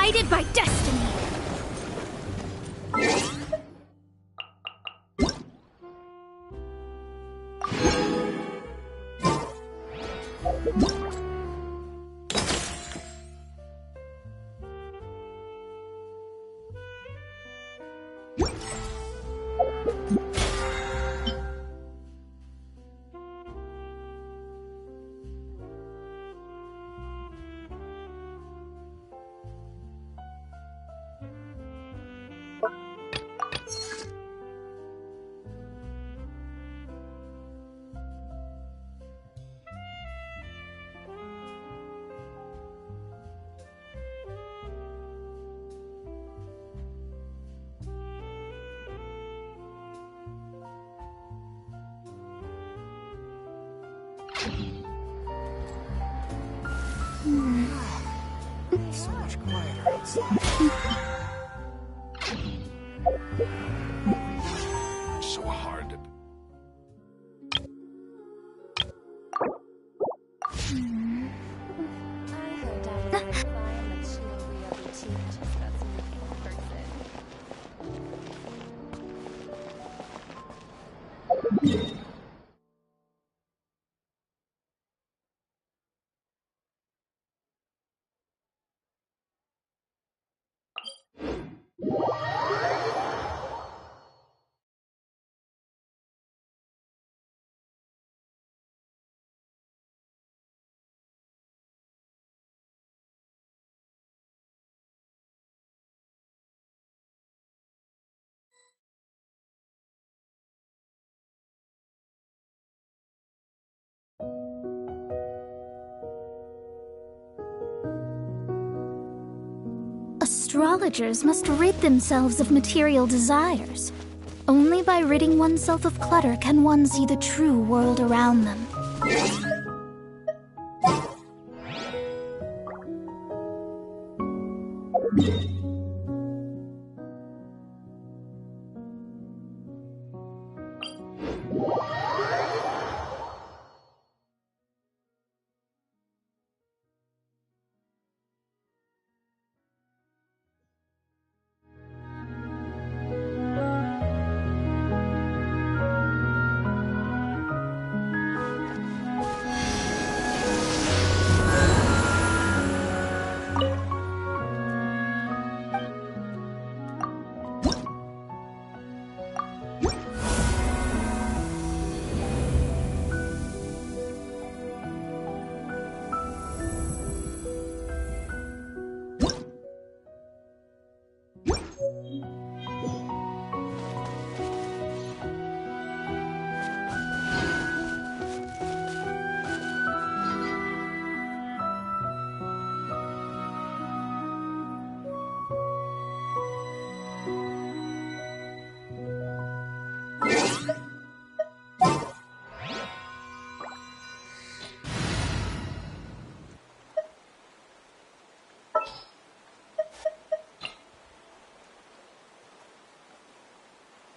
guided by destiny. So much quieter outside. So hard to... I heard Diana find that she will be able to teach us about some in person. Astrologers must rid themselves of material desires. Only by ridding oneself of clutter can one see the true world around them.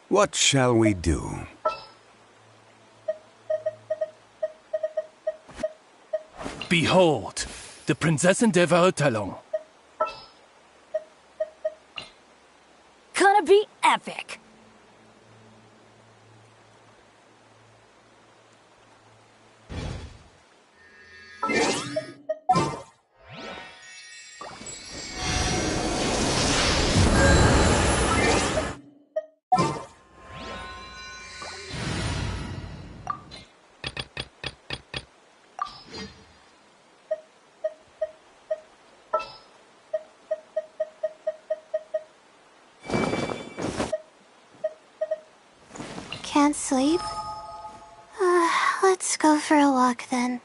What shall we do? Behold, the Prinzessin der Verurteilung. Gonna be epic! Can't sleep? Let's go for a walk then.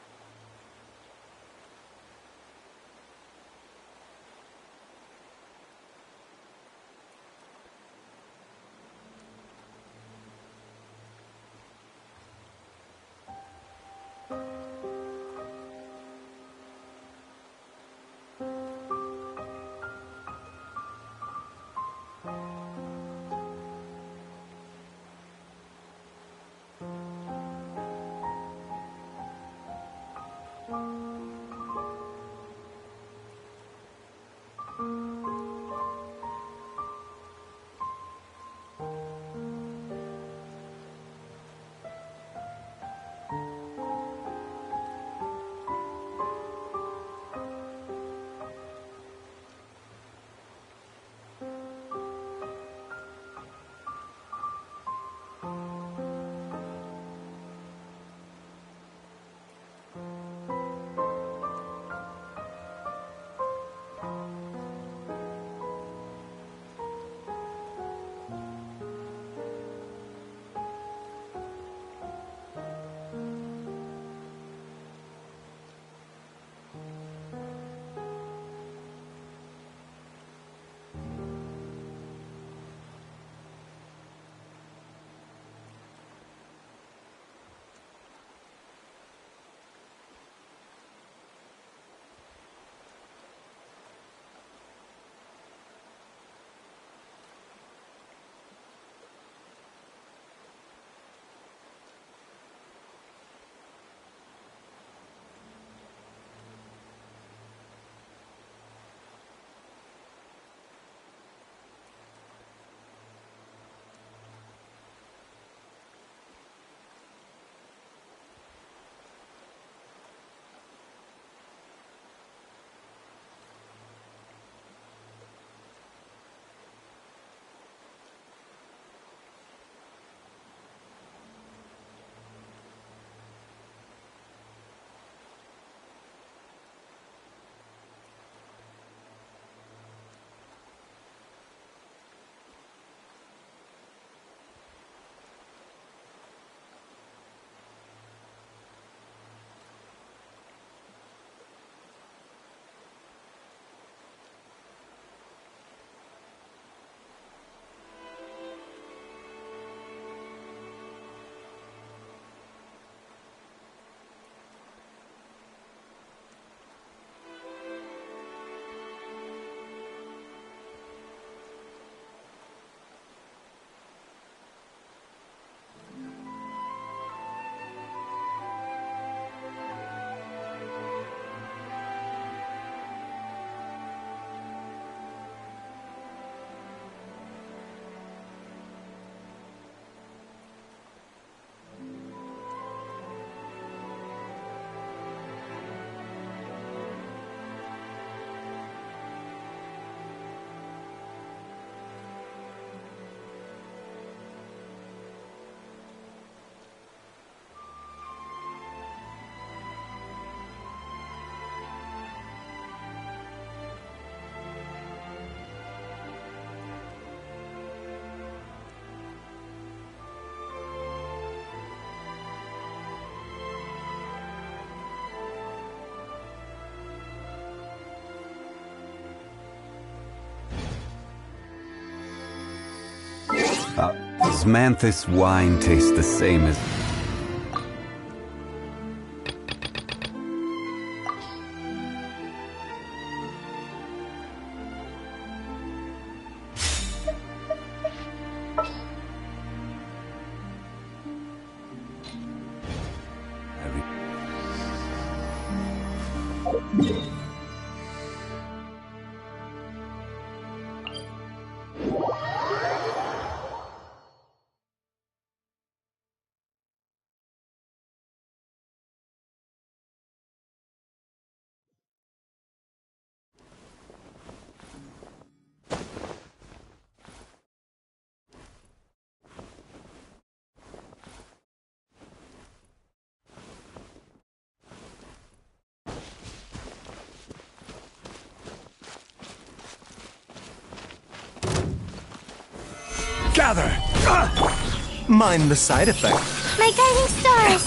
Does Manthus wine taste the same as... Gather! Mind the side effect. My guiding stars!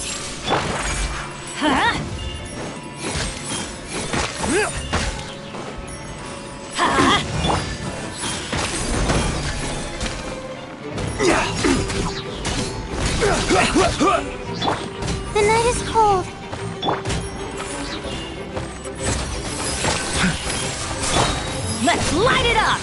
The night is cold. Let's light it up!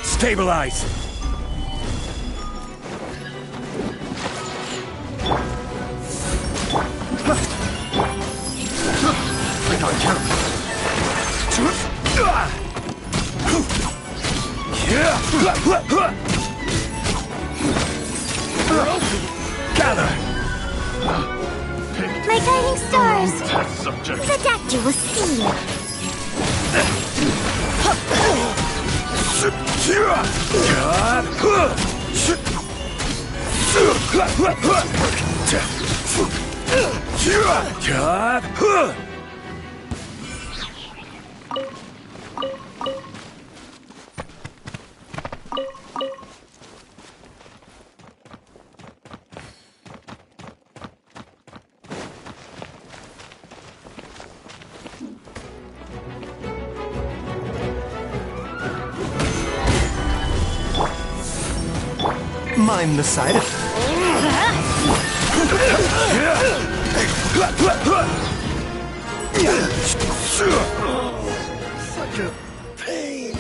Stabilize! Gather! My guiding stars! Test subject. Protect you with steel! Mind the side effect. Such a pain.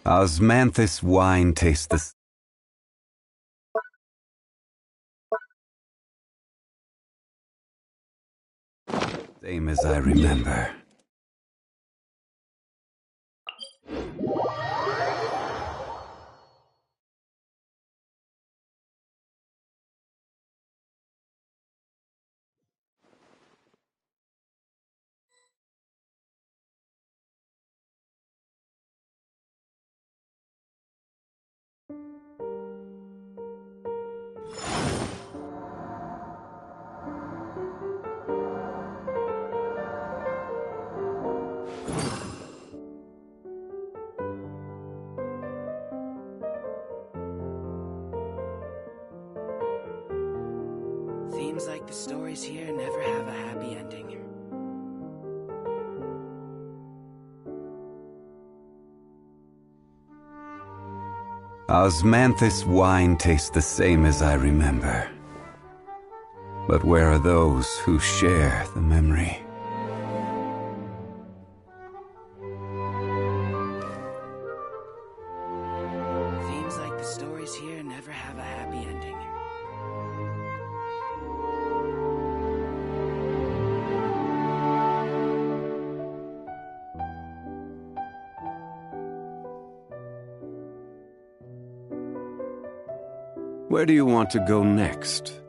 Osmanthus wine tastes the same as I remember. Seems like the stories here never have a happy ending. Osmanthus wine tastes the same as I remember. But where are those who share the memory? Seems like the stories here never have a happy ending. Where do you want to go next?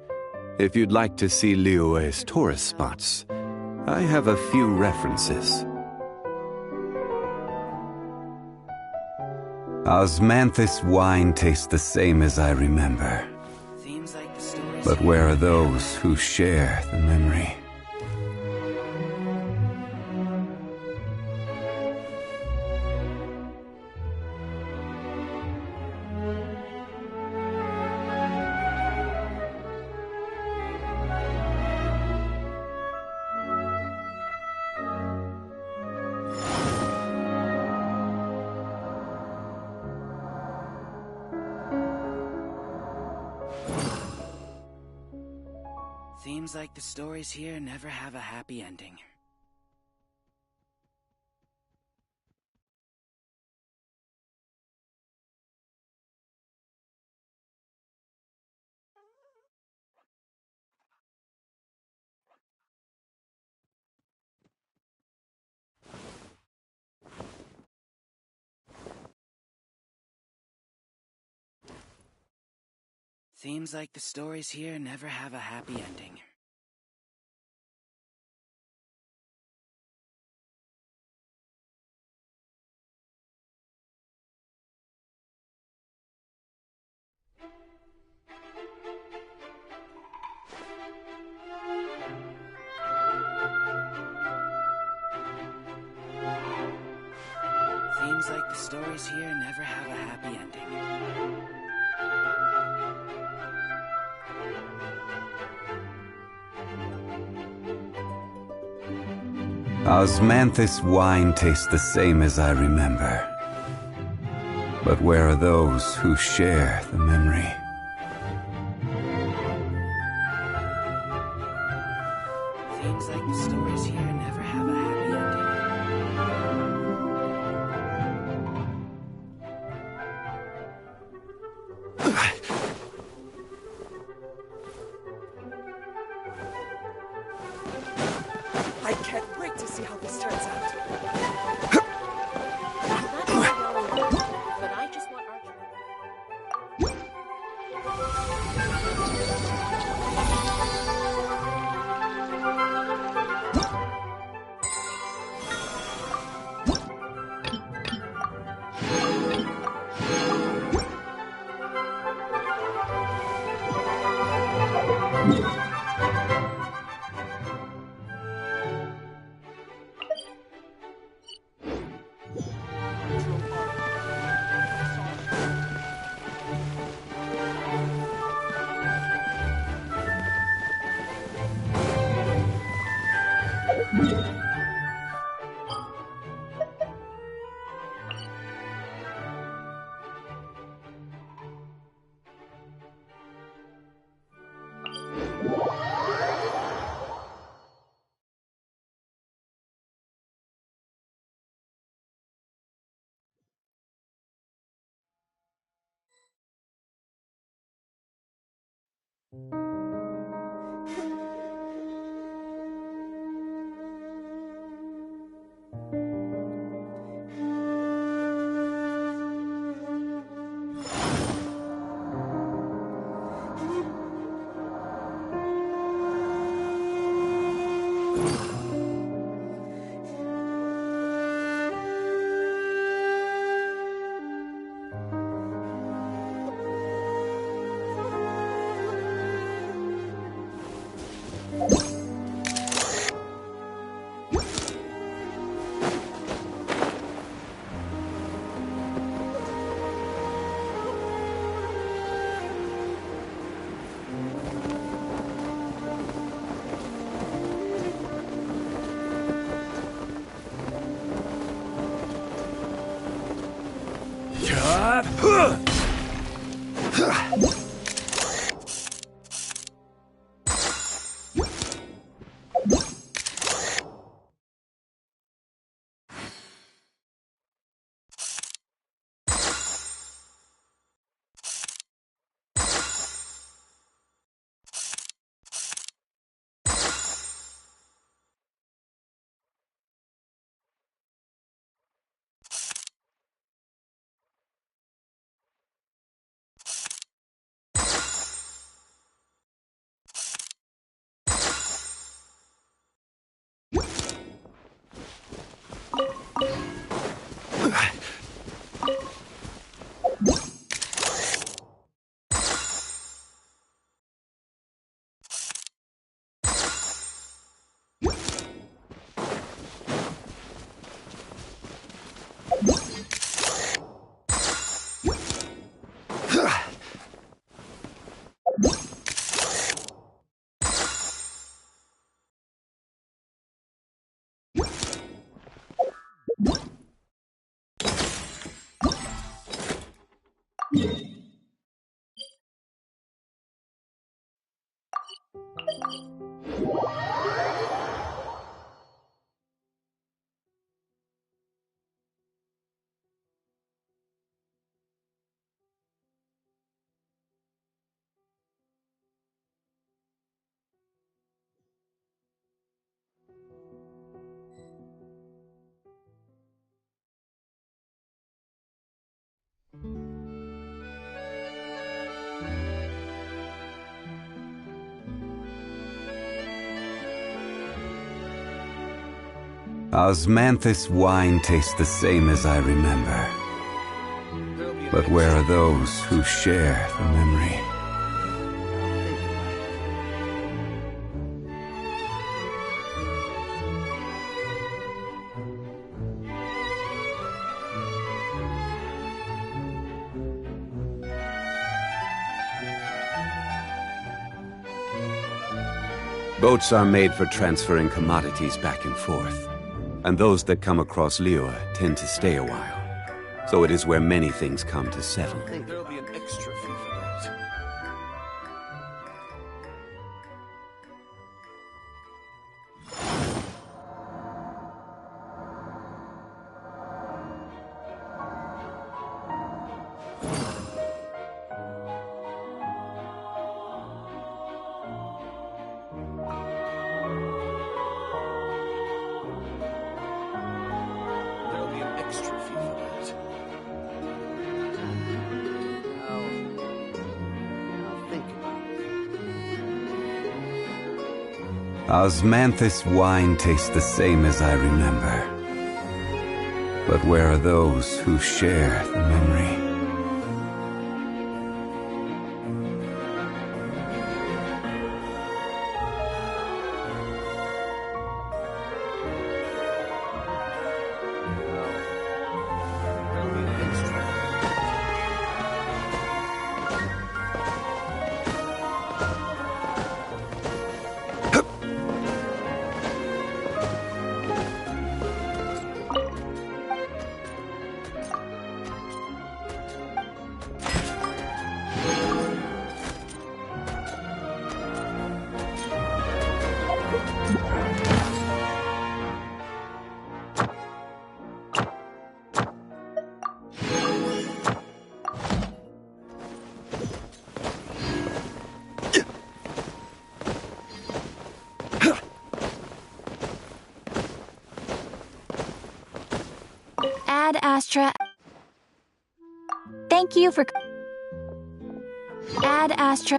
If you'd like to see Liyue's tourist spots, I have a few references. Osmanthus wine tastes the same as I remember. Seems like the stories But here where are never have a those who share the memory? Seems like the stories here never have a happy ending. Seems like the stories here never have a happy ending. Seems like the stories here never have a happy ending. Osmanthus wine tastes the same as I remember. But where are those who share the memory? Seems like the stories here never have a happy ending. I can't wait to see how this turns out. But I just want Archer. Osmanthus wine tastes the same as I remember. But where are those who share the memory? Boats are made for transferring commodities back and forth. And those that come across Liyue tend to stay a while. So it is where many things come to settle. There'll be an extra fee for that. There'll be an extra fee for that. I'll think about it. Osmanthus wine tastes the same as I remember. But where are those who share the memory? There'll be an extra. Ad Astra. Thank you for. Ad Astra.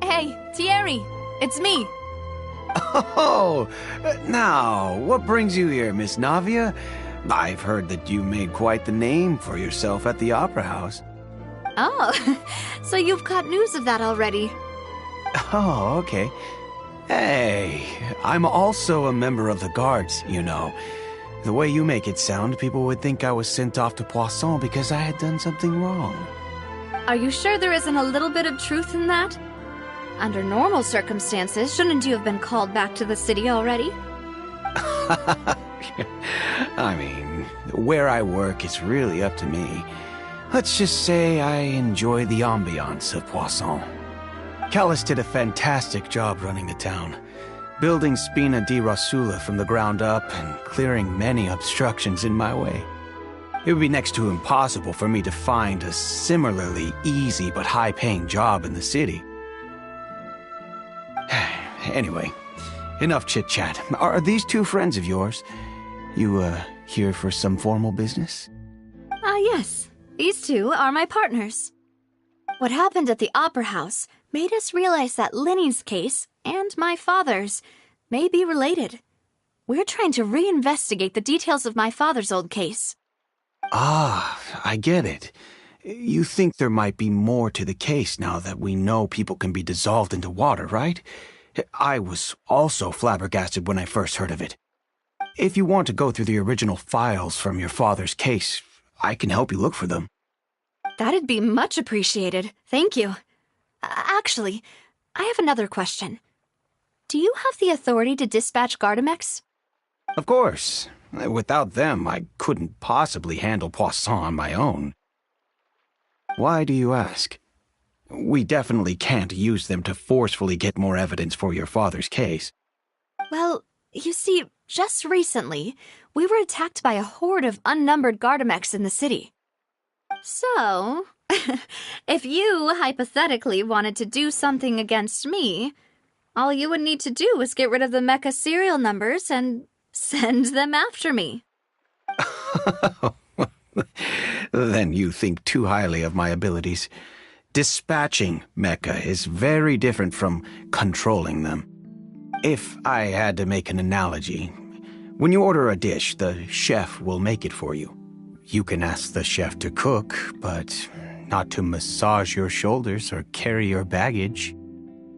Hey, Thierry, it's me. Oh, now, what brings you here, Miss Navia? I've heard that you made quite the name for yourself at the Opera House. Oh, so you've caught news of that already. Oh, okay. Hey, I'm also a member of the Guards, you know. The way you make it sound, people would think I was sent off to Poisson because I had done something wrong. Are you sure there isn't a little bit of truth in that? Under normal circumstances, shouldn't you have been called back to the city already? I mean, where I work is really up to me. Let's just say I enjoy the ambiance of Poisson. Callis did a fantastic job running the town, building Spina di Rosula from the ground up and clearing many obstructions in my way. It would be next to impossible for me to find a similarly easy but high-paying job in the city. Anyway, enough chit-chat. Are these two friends of yours? You, here for some formal business? Yes. These two are my partners. What happened at the Opera House made us realize that Linny's case and my father's may be related. We're trying to reinvestigate the details of my father's old case. Ah, I get it. You think there might be more to the case now that we know people can be dissolved into water, right? I was also flabbergasted when I first heard of it. If you want to go through the original files from your father's case, I can help you look for them. That'd be much appreciated. Thank you. Actually, I have another question. Do you have the authority to dispatch Gardamex? Of course. Without them, I couldn't possibly handle Poisson on my own. Why do you ask? We definitely can't use them to forcefully get more evidence for your father's case. Well, you see, just recently, we were attacked by a horde of unnumbered Gardamex in the city. So, if you hypothetically wanted to do something against me, all you would need to do is get rid of the mecha serial numbers and send them after me. Then you think too highly of my abilities. Dispatching mecha is very different from controlling them. If I had to make an analogy, when you order a dish, the chef will make it for you. You can ask the chef to cook, but not to massage your shoulders or carry your baggage.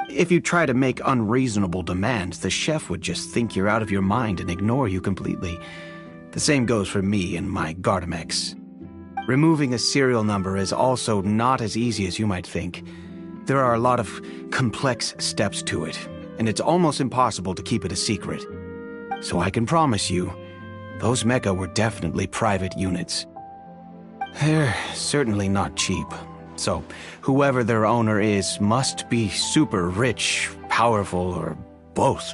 If you try to make unreasonable demands, the chef would just think you're out of your mind and ignore you completely. The same goes for me and my Gardamex. Removing a serial number is also not as easy as you might think. There are a lot of complex steps to it, and it's almost impossible to keep it a secret. So I can promise you, those mecha were definitely private units. They're certainly not cheap. So, whoever their owner is must be super rich, powerful, or both.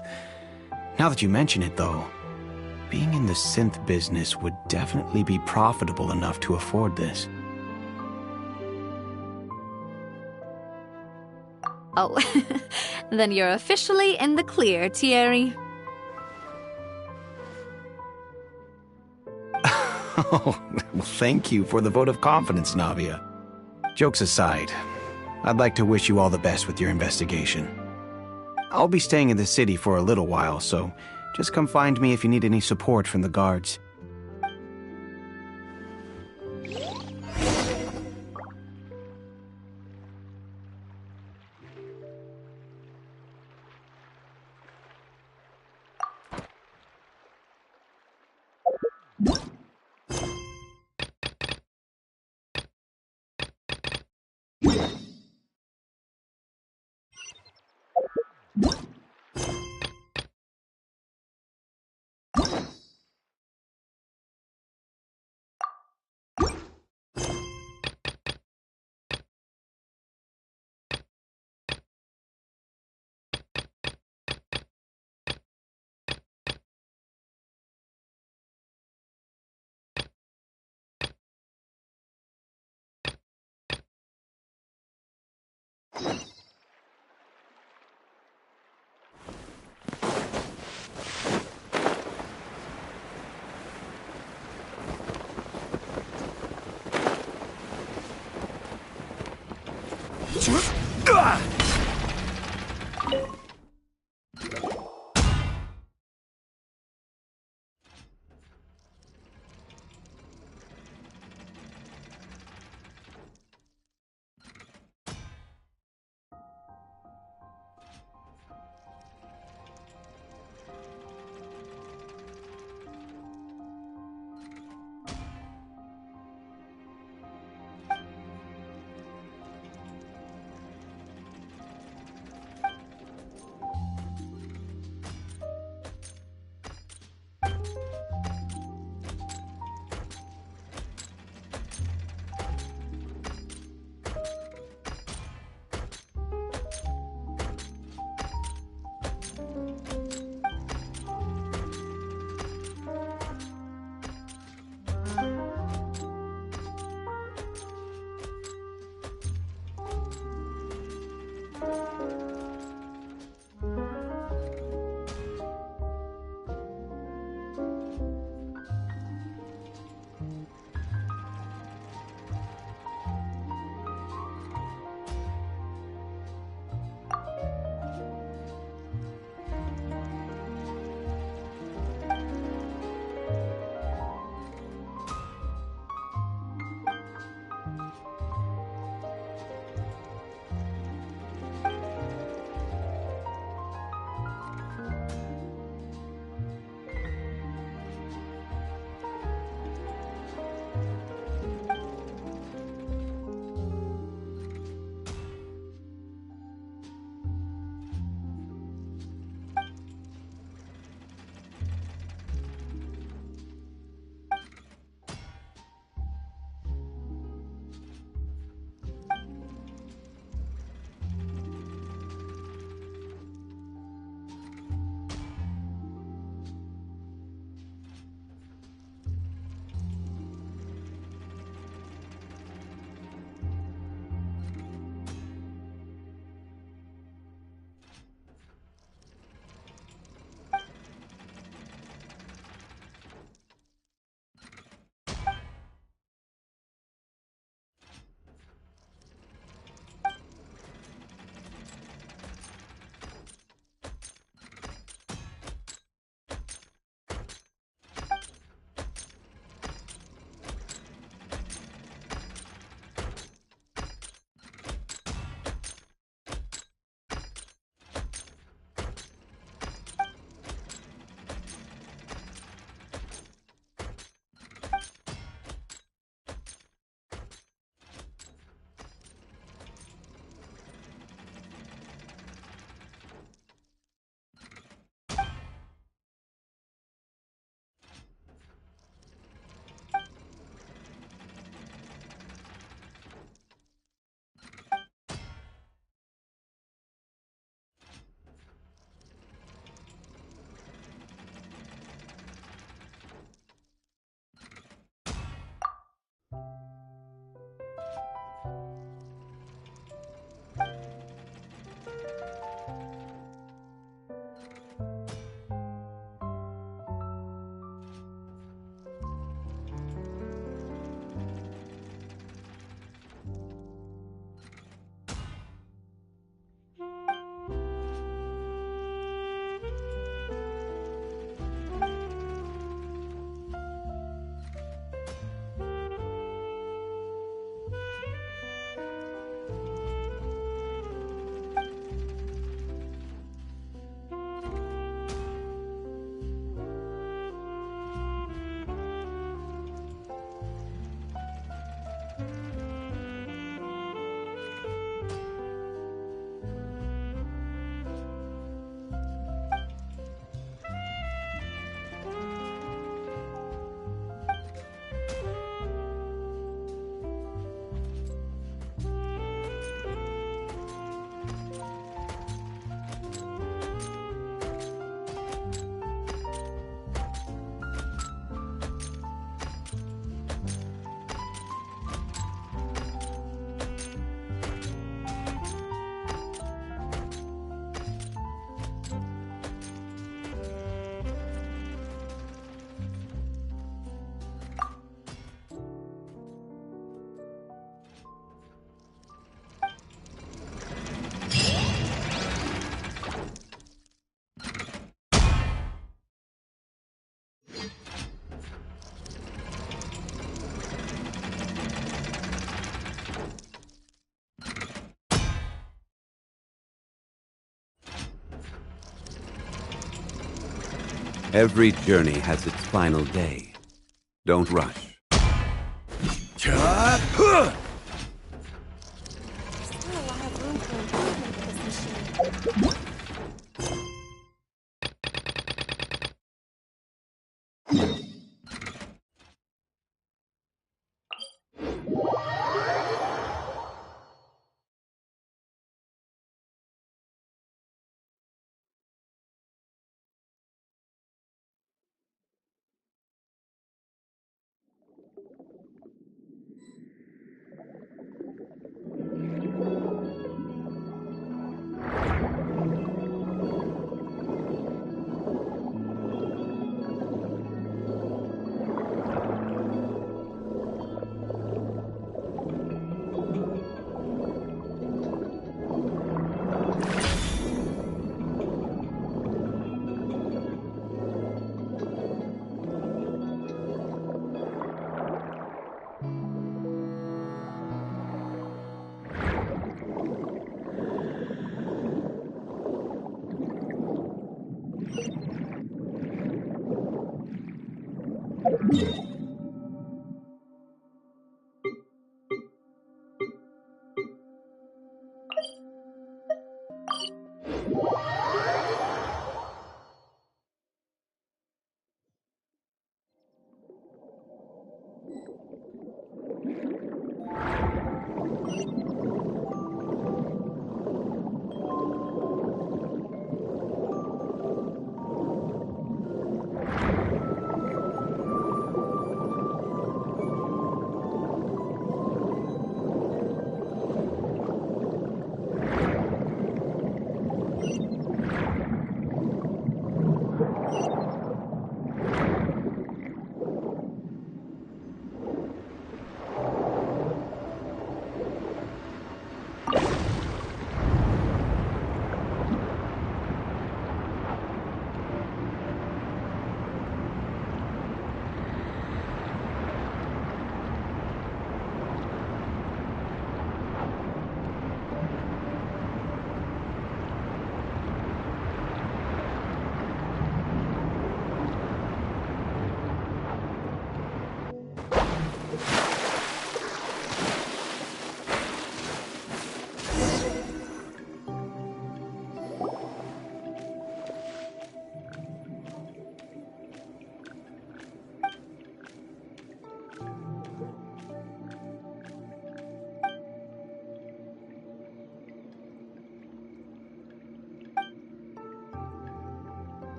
Now that you mention it, though, being in the synth business would definitely be profitable enough to afford this. Oh, then you're officially in the clear, Thierry. Oh, well, thank you for the vote of confidence, Navia. Jokes aside, I'd like to wish you all the best with your investigation. I'll be staying in the city for a little while, so just come find me if you need any support from the guards. Every journey has its final day. Don't rush. There's still a lot of room for improvement with this machine.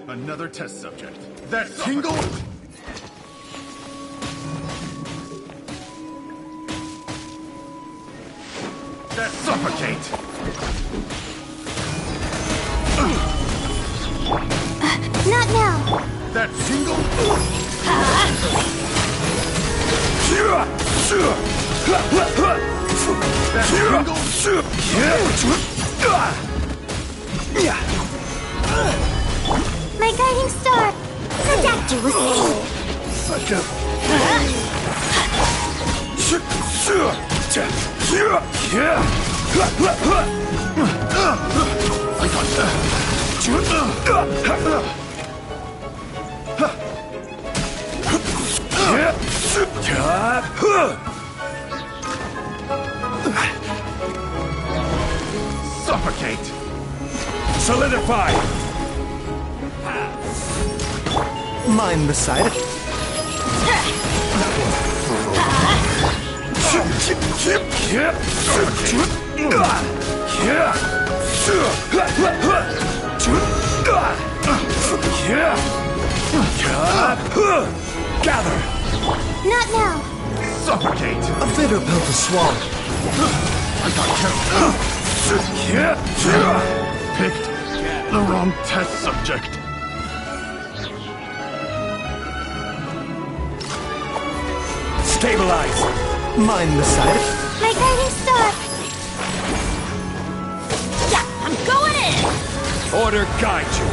Another test subject. That tingle! That suffocate! Not now! That tingle! My guiding star! Protect you with me! Such a... Suffocate! Solidify! Mind the side effect. Gather! Not now. Suffocate! A bitter pill to swallow. I got picked the wrong test subject. Stabilize. Mind the side. My guiding star. Yeah, I'm going in! Order guide you.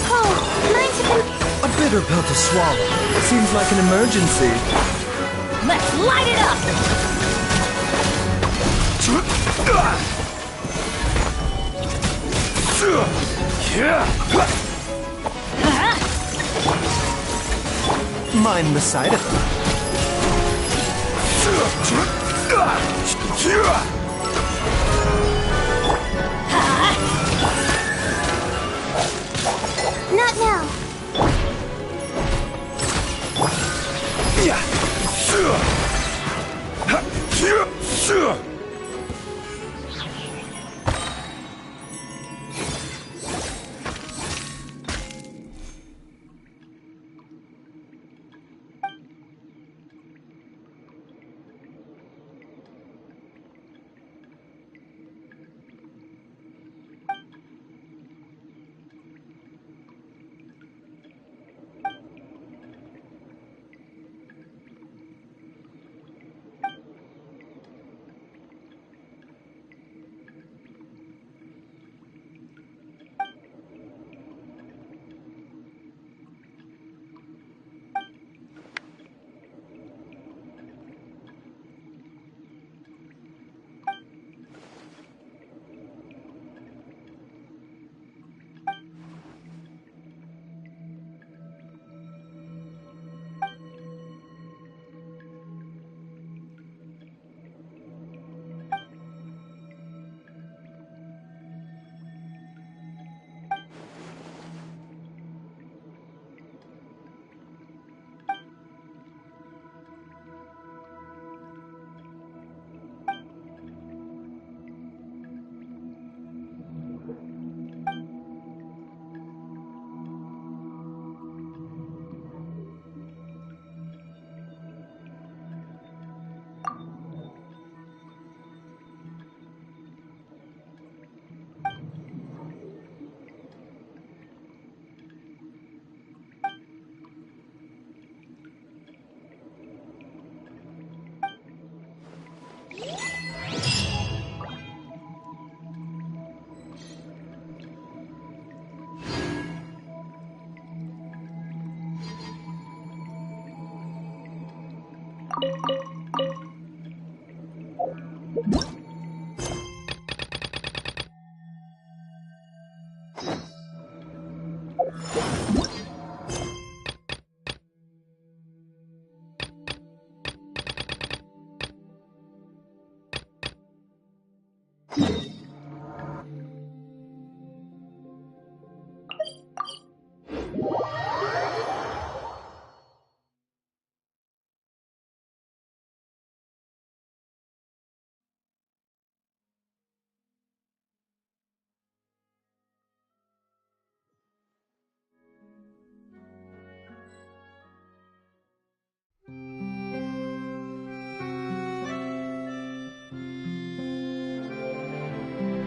Oh, mine to A bitter pill to swallow. Seems like an emergency. Let's light it up! Mind the side effect. Not now.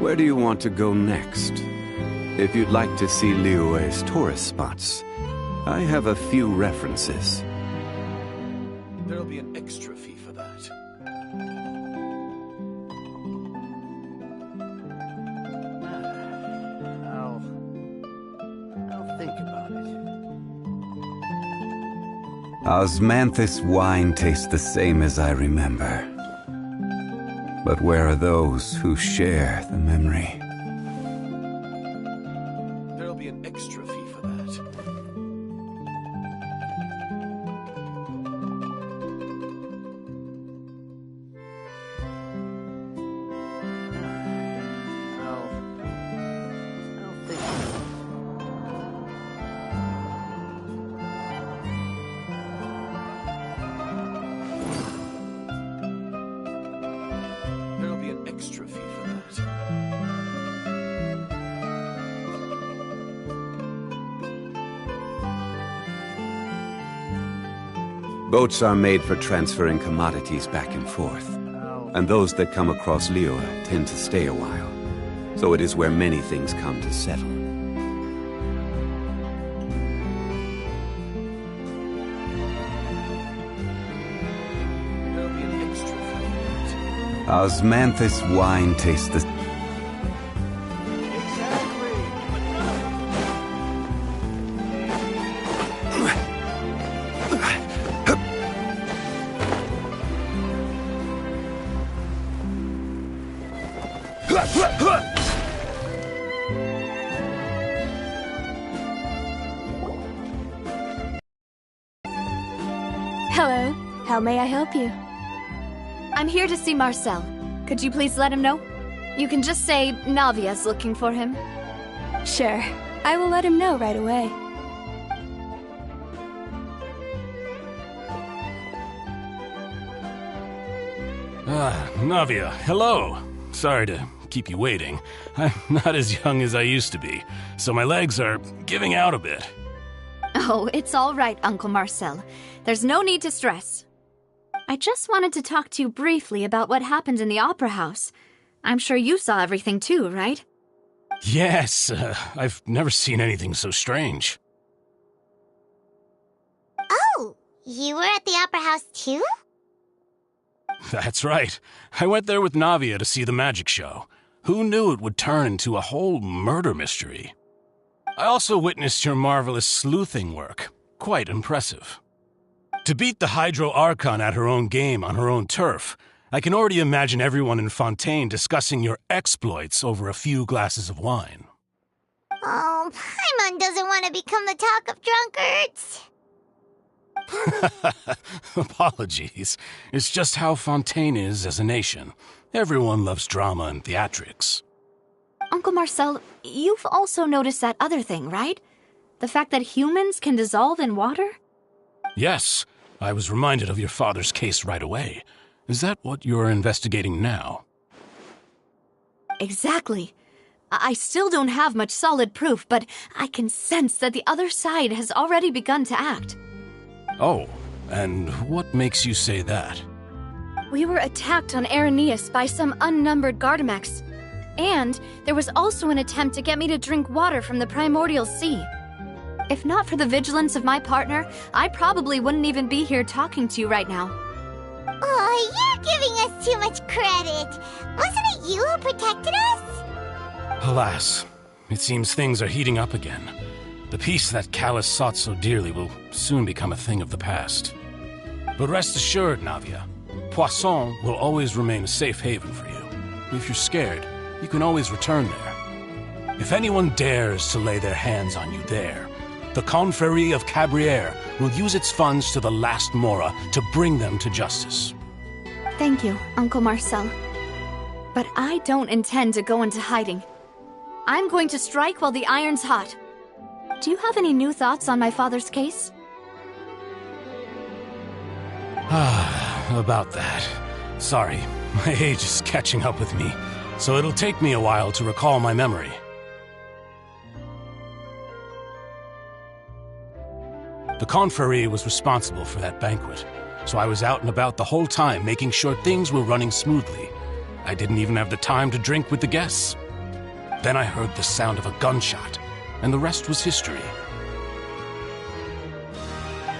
Where do you want to go next? If you'd like to see Liyue's tourist spots, I have a few references. There'll be an extra fee for that. I'll think about it. Osmanthus wine tastes the same as I remember. But where are those who share the memory? There'll be an extra fee for that. I'll think about it. There'll be an extra fee for that. Boats are made for transferring commodities back and forth. And those that come across Liyue tend to stay a while. So it is where many things come to settle. There'll be an extra fee. Osmanthus wine tastes the... Hello. How may I help you? I'm here to see Marcel. Could you please let him know? You can just say Navia's looking for him. Sure. I will let him know right away. Navia, hello. Sorry to keep you waiting. I'm not as young as I used to be, so my legs are giving out a bit. Oh, it's all right, Uncle Marcel. There's no need to stress. I just wanted to talk to you briefly about what happened in the Opera House. I'm sure you saw everything too, right? Yes, I've never seen anything so strange. Oh, you were at the Opera House too? That's right. I went there with Navia to see the magic show. Who knew it would turn into a whole murder mystery? I also witnessed your marvelous sleuthing work. Quite impressive. To beat the Hydro Archon at her own game on her own turf, I can already imagine everyone in Fontaine discussing your exploits over a few glasses of wine. Oh, Paimon doesn't want to become the talk of drunkards. Apologies. It's just how Fontaine is as a nation. Everyone loves drama and theatrics. Uncle Marcel, you've also noticed that other thing, right? The fact that humans can dissolve in water? Yes, I was reminded of your father's case right away. Is that what you're investigating now? Exactly. I still don't have much solid proof, but I can sense that the other side has already begun to act. Oh, and what makes you say that? We were attacked on Araneus by some unnumbered Gardamex. And there was also an attempt to get me to drink water from the primordial sea. If not for the vigilance of my partner, I probably wouldn't even be here talking to you right now. Oh, you're giving us too much credit. Wasn't it you who protected us? Alas, it seems things are heating up again. The peace that Callus sought so dearly will soon become a thing of the past. But rest assured, Navia, Poisson will always remain a safe haven for you. If you're scared, you can always return there. If anyone dares to lay their hands on you there, the Confrérie of Cabrières will use its funds to the last Mora to bring them to justice. Thank you, Uncle Marcel. But I don't intend to go into hiding. I'm going to strike while the iron's hot. Do you have any new thoughts on my father's case? About that. Sorry, my age is catching up with me, so it'll take me a while to recall my memory. The Confrérie was responsible for that banquet, so I was out and about the whole time making sure things were running smoothly. I didn't even have the time to drink with the guests. Then I heard the sound of a gunshot, and the rest was history.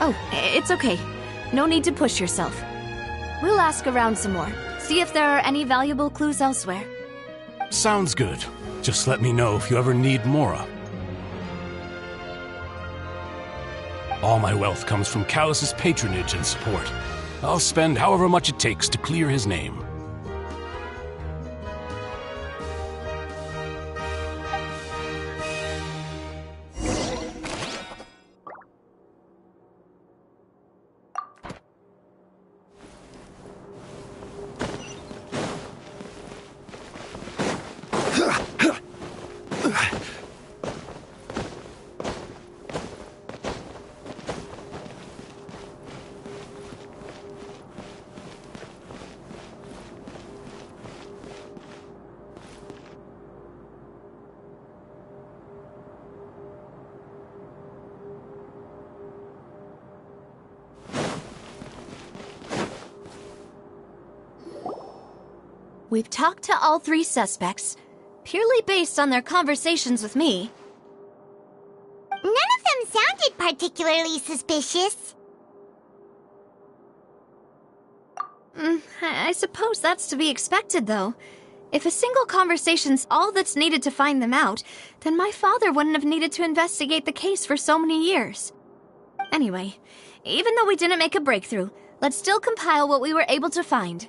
Oh, it's okay. No need to push yourself. We'll ask around some more, see if there are any valuable clues elsewhere. Sounds good. Just let me know if you ever need Mora. All my wealth comes from Callus's patronage and support. I'll spend however much it takes to clear his name. We've talked to all 3 suspects, purely based on their conversations with me. None of them sounded particularly suspicious. I suppose that's to be expected, though. If a single conversation's all that's needed to find them out, then my father wouldn't have needed to investigate the case for so many years. Anyway, even though we didn't make a breakthrough, let's still compile what we were able to find.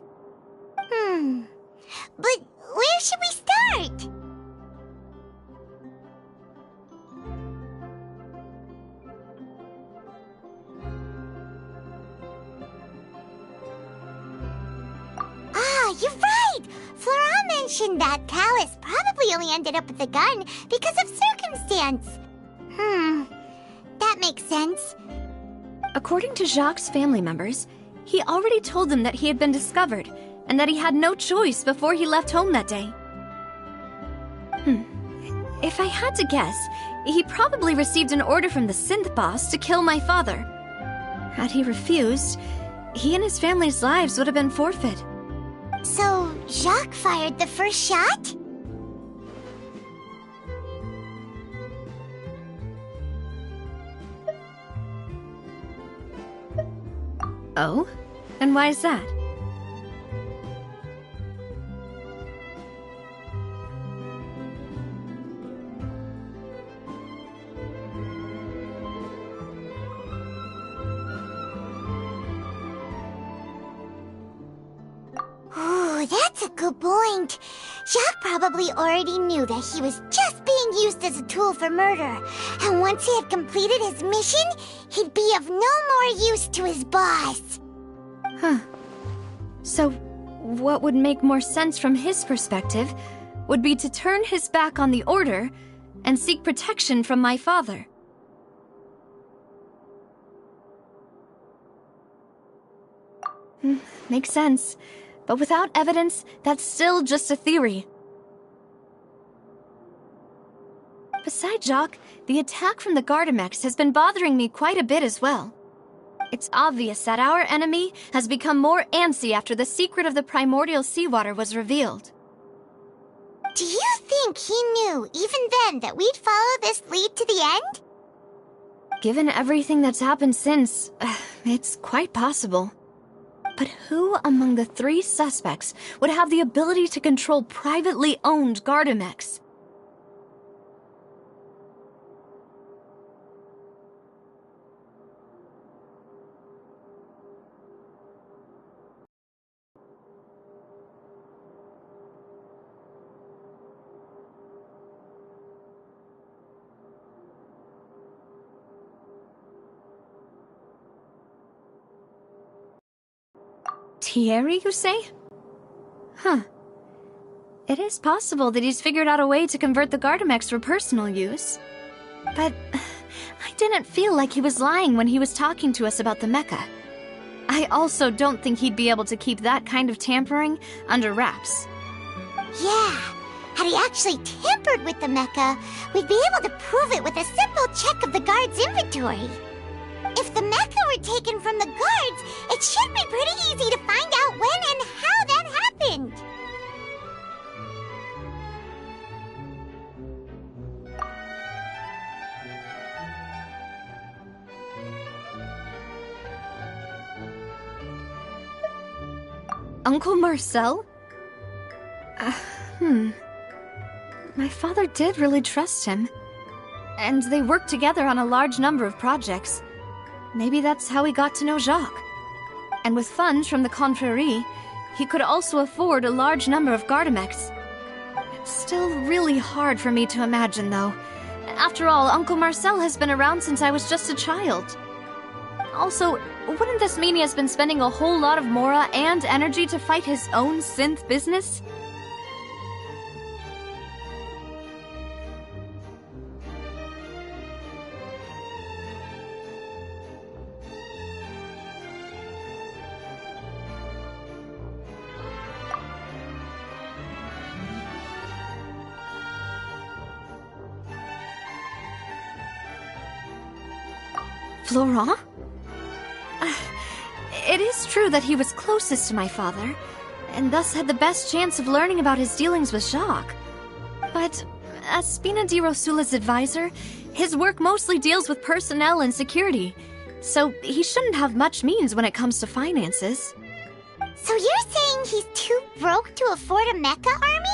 But where should we start? You're right! Flora mentioned that Callus probably only ended up with the gun because of circumstance. That makes sense. According to Jacques' family members, he already told them that he had been discovered, and that he had no choice before he left home that day. If I had to guess, he probably received an order from the synth boss to kill my father. Had he refused, he and his family's lives would have been forfeit. So, Jacques fired the first shot? Oh? And why is that? That's a good point. Jacques probably already knew that he was just being used as a tool for murder. And once he had completed his mission, he'd be of no more use to his boss. So, what would make more sense from his perspective would be to turn his back on the Order and seek protection from my father. Makes sense. But without evidence, that's still just a theory. Besides Jacques, the attack from the Gardamex has been bothering me quite a bit as well. It's obvious that our enemy has become more antsy after the secret of the primordial seawater was revealed. Do you think he knew, even then, that we'd follow this lead to the end? Given everything that's happened since, it's quite possible. But who among the 3 suspects would have the ability to control privately owned Gardamex? Thierry, you say? It is possible that he's figured out a way to convert the Gardamex for personal use. But I didn't feel like he was lying when he was talking to us about the mecha. I also don't think he'd be able to keep that kind of tampering under wraps. Yeah, had he actually tampered with the mecha, we'd be able to prove it with a simple check of the guard's inventory. If the mecha were taken from the guards, it should be pretty easy to find out when and how that happened. Uncle Marcel? My father did really trust him. And they worked together on a large number of projects. Maybe that's how he got to know Jacques. And with funds from the Confrérie, he could also afford a large number of Gardamex. It's still really hard for me to imagine, though. After all, Uncle Marcel has been around since I was just a child. Also, wouldn't this mean he has been spending a whole lot of mora and energy to fight his own synth business? Florent? It is true that he was closest to my father, and thus had the best chance of learning about his dealings with Jacques. But as Spina di Rosula's advisor, his work mostly deals with personnel and security, so he shouldn't have much means when it comes to finances. So you're saying he's too broke to afford a mecha army?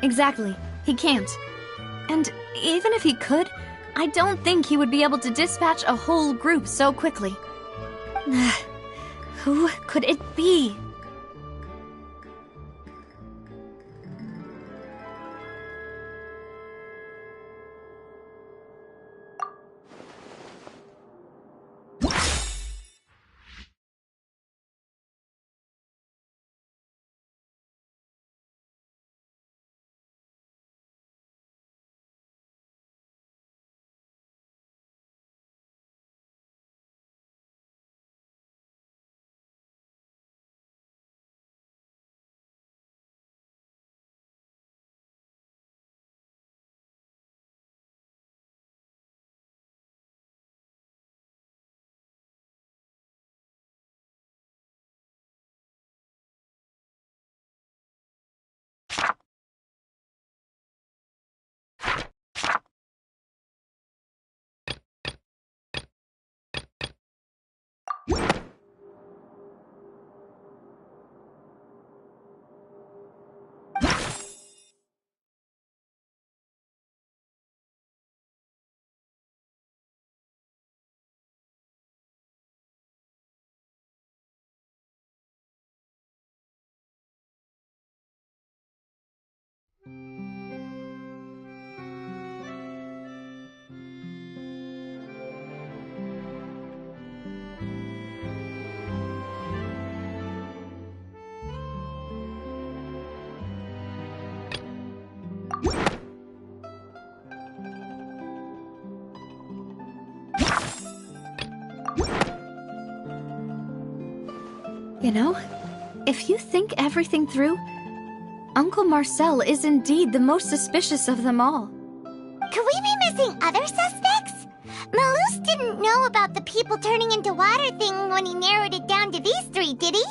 Exactly. He can't. And even if he could, I don't think he would be able to dispatch a whole group so quickly. Who could it be? You know, if you think everything through, Uncle Marcel is indeed the most suspicious of them all. Could we be missing other suspects? Malus didn't know about the people turning into water thing when he narrowed it down to these three, did he?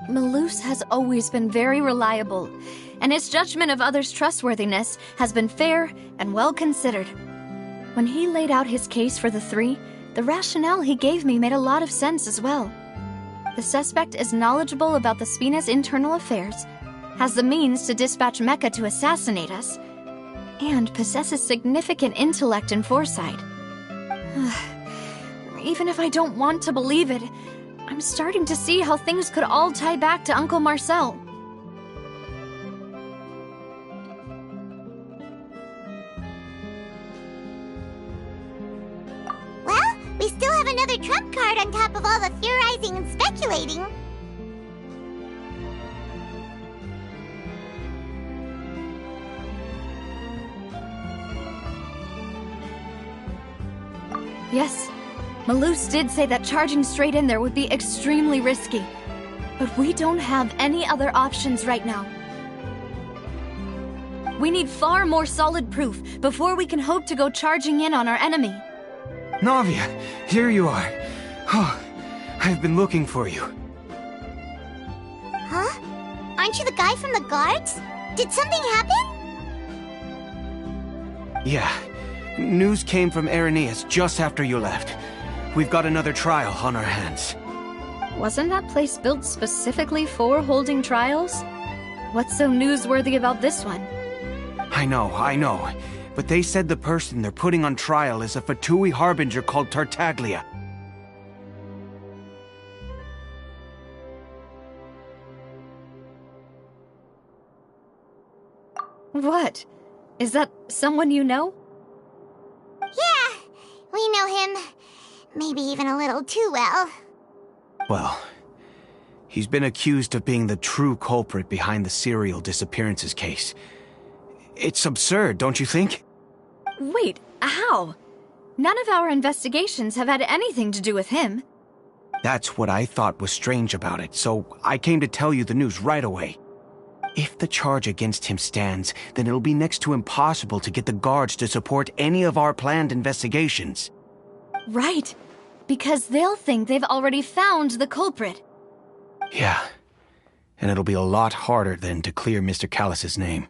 Malus has always been very reliable, and his judgment of others' trustworthiness has been fair and well considered. When he laid out his case for the three, the rationale he gave me made a lot of sense as well. The suspect is knowledgeable about the Spina's internal affairs, has the means to dispatch Mecha to assassinate us, and possesses significant intellect and foresight. Even if I don't want to believe it, I'm starting to see how things could all tie back to Uncle Marcel. Well, we still have another trump card on top of all the theorizing and speculating. Yes, Malus did say that charging straight in there would be extremely risky. But we don't have any other options right now. We need far more solid proof before we can hope to go charging in on our enemy. Navia, here you are. Oh, I've been looking for you. Huh? Aren't you the guy from the guards? Did something happen? Yeah. News came from Irenaeus just after you left. We've got another trial on our hands. Wasn't that place built specifically for holding trials? What's so newsworthy about this one? I know. But they said the person they're putting on trial is a Fatui harbinger called Tartaglia. What? Is that someone you know? Yeah, we know him. Maybe even a little too well. Well, he's been accused of being the true culprit behind the serial disappearances case. It's absurd, don't you think? Wait, how? None of our investigations have had anything to do with him. That's what I thought was strange about it, so I came to tell you the news right away. If the charge against him stands, then it'll be next to impossible to get the guards to support any of our planned investigations. Right. because they'll think they've already found the culprit. Yeah. And it'll be a lot harder then to clear Mr. Callus's name.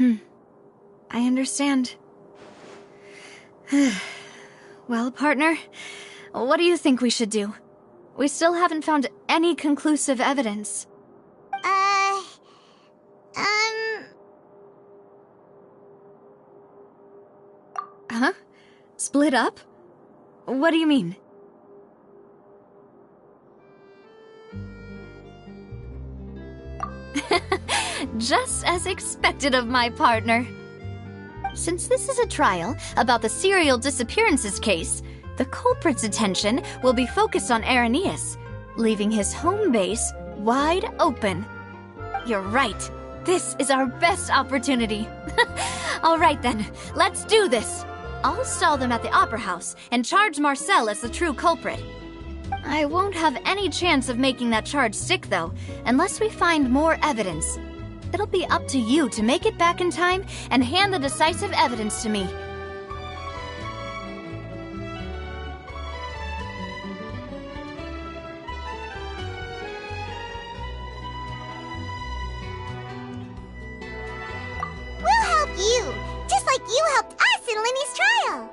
I understand. Well, partner, what do you think we should do? We still haven't found any conclusive evidence. Huh? Split up? What do you mean? Just as expected of my partner. Since this is a trial about the serial disappearances case, the culprit's attention will be focused on Irenaeus, leaving his home base wide open. You're right. This is our best opportunity. All right then, let's do this. I'll stall them at the Opera House and charge Marcel as the true culprit. I won't have any chance of making that charge stick, though, unless we find more evidence. It'll be up to you to make it back in time and hand the decisive evidence to me. We'll help you, just like you helped us in Linny's trial.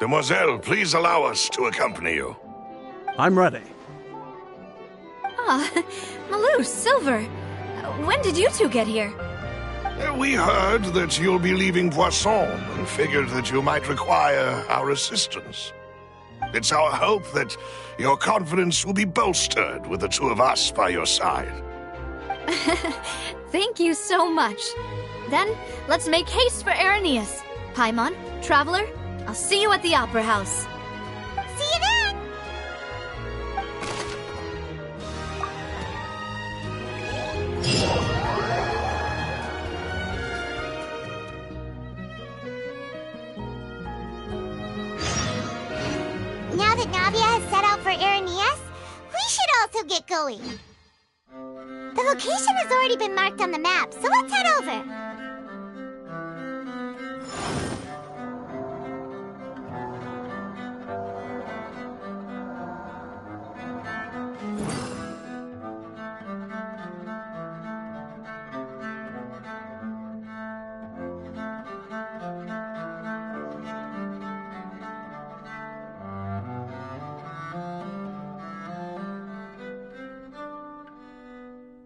Demoiselle, please allow us to accompany you. I'm ready. Ah, Malou, Silver, when did you two get here? We heard that you'll be leaving Poisson and figured that you might require our assistance. It's our hope that your confidence will be bolstered with the two of us by your side. Thank you so much. Then, let's make haste for Irenaeus. Paimon, Traveler, I'll see you at the Opera House. See you then! Now that Navia has set out for Irenaeus, we should also get going. The location has already been marked on the map, so let's head over.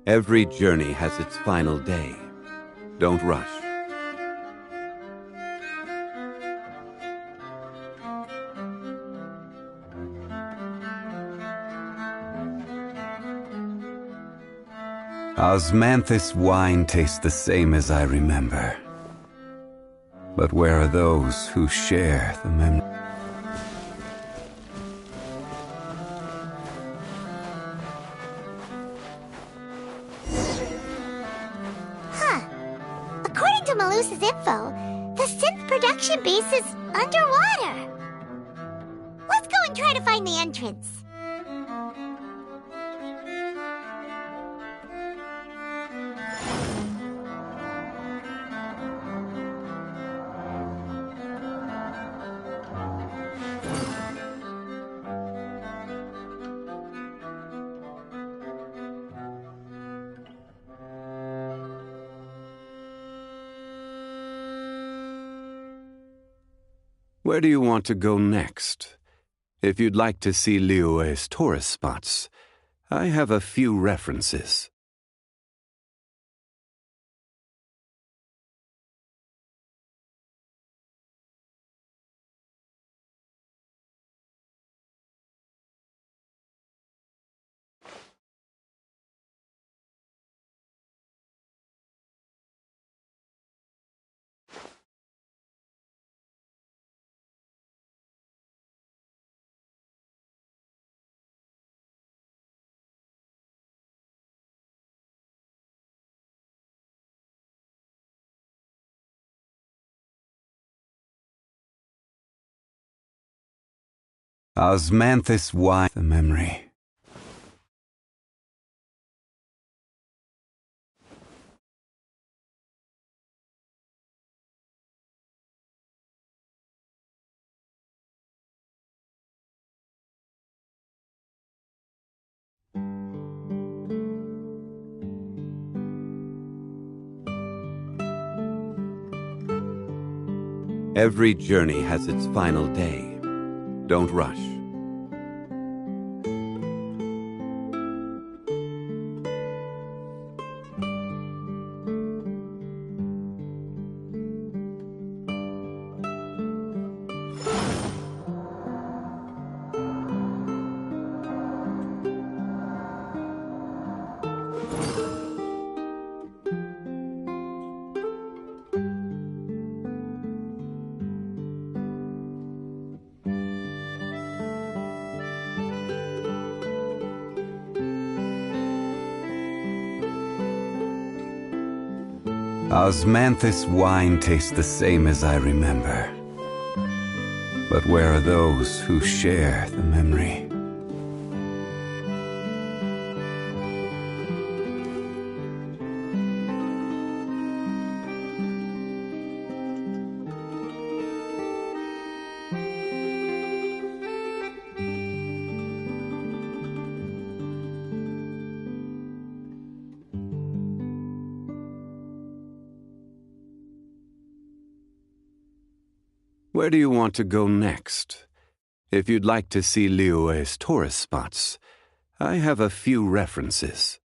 Every journey has its final day. Don't rush. Osmanthus wine tastes the same as I remember. But where are those who share the memory? According to Malus's info, the synth production base is underwater. Let's go and try to find the entrance. Where do you want to go next? If you'd like to see Liyue's tourist spots, I have a few references. Osmanthus wine the memory. Every journey has its final day. Don't rush. Osmanthus wine tastes the same as I remember. But where are those who share the memory? Where do you want to go next? If you'd like to see Liyue's tourist spots, I have a few references.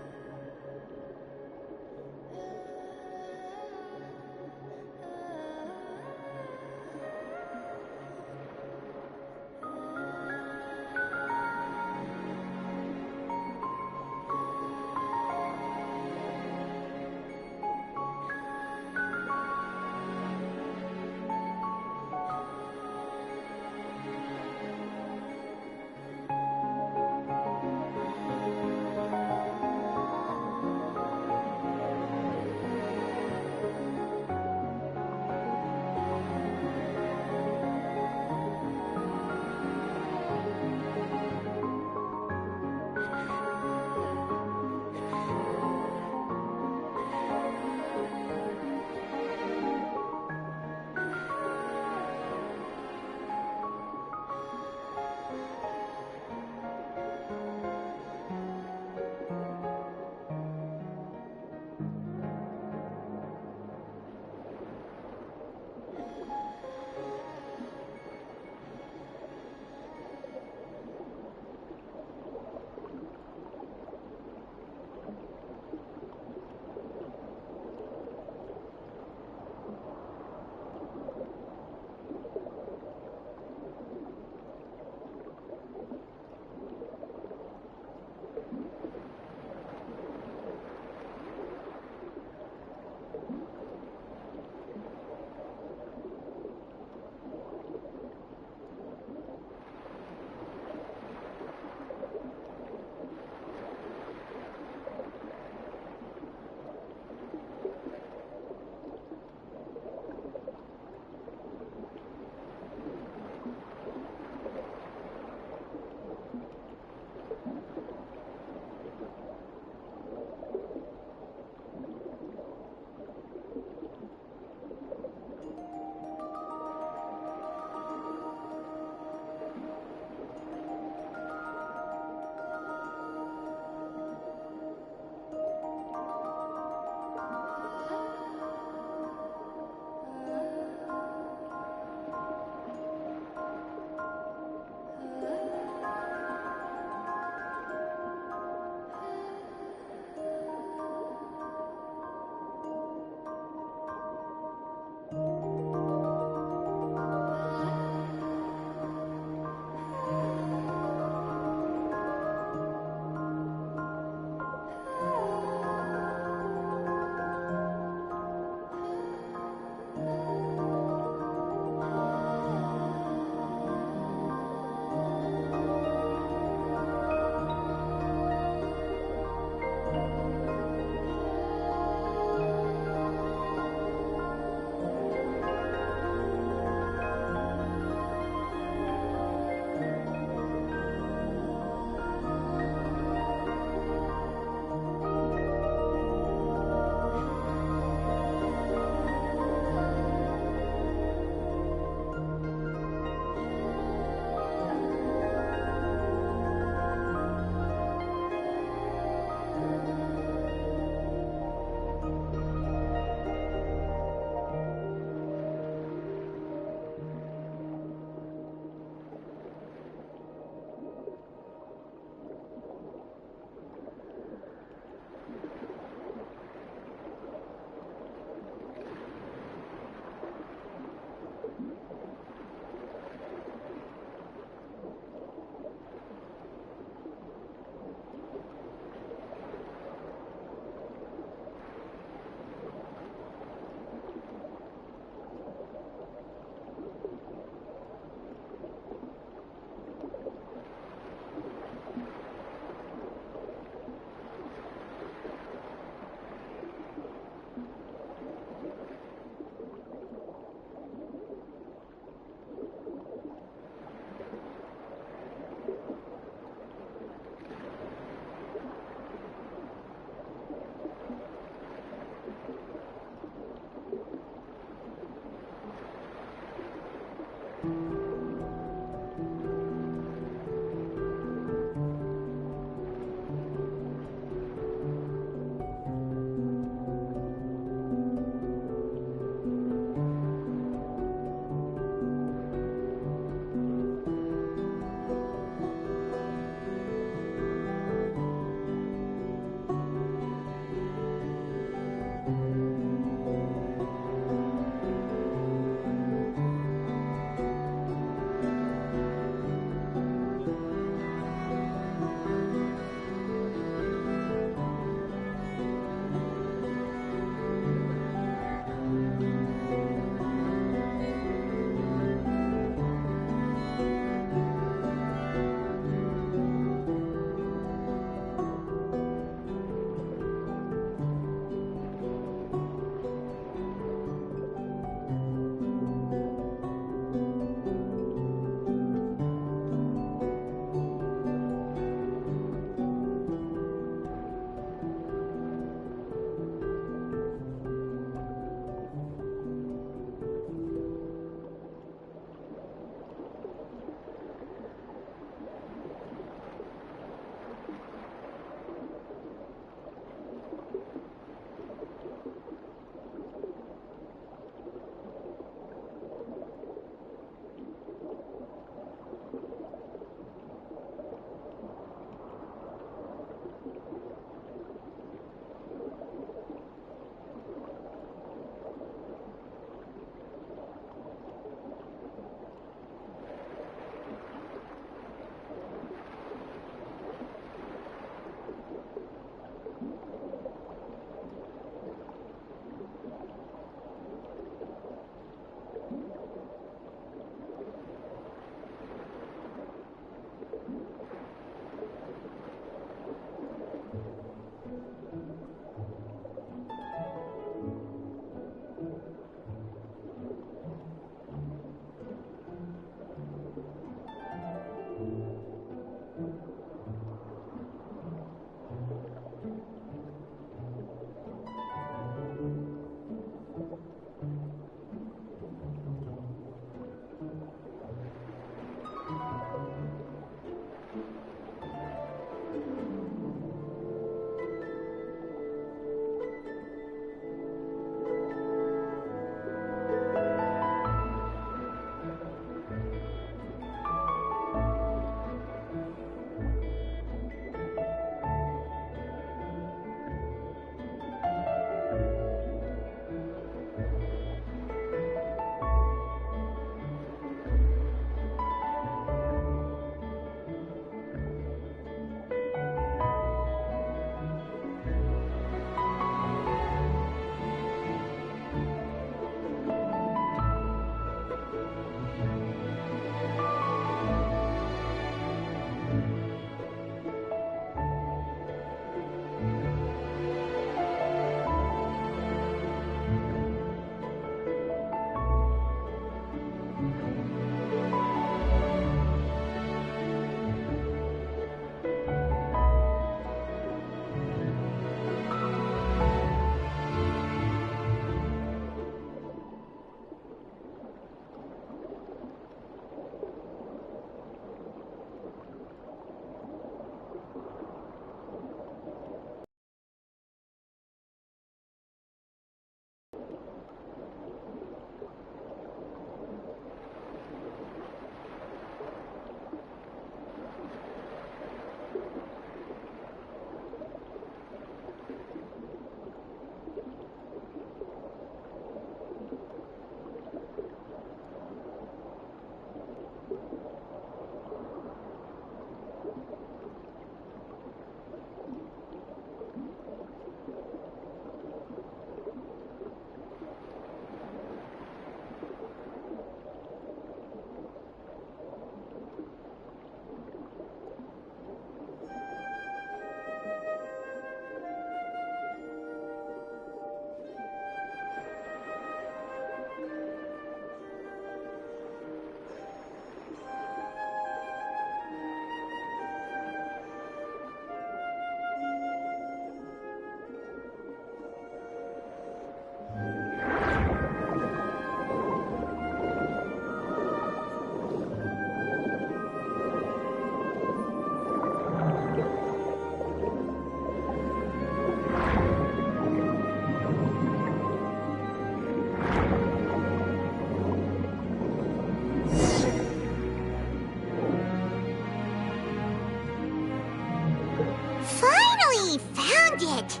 found it!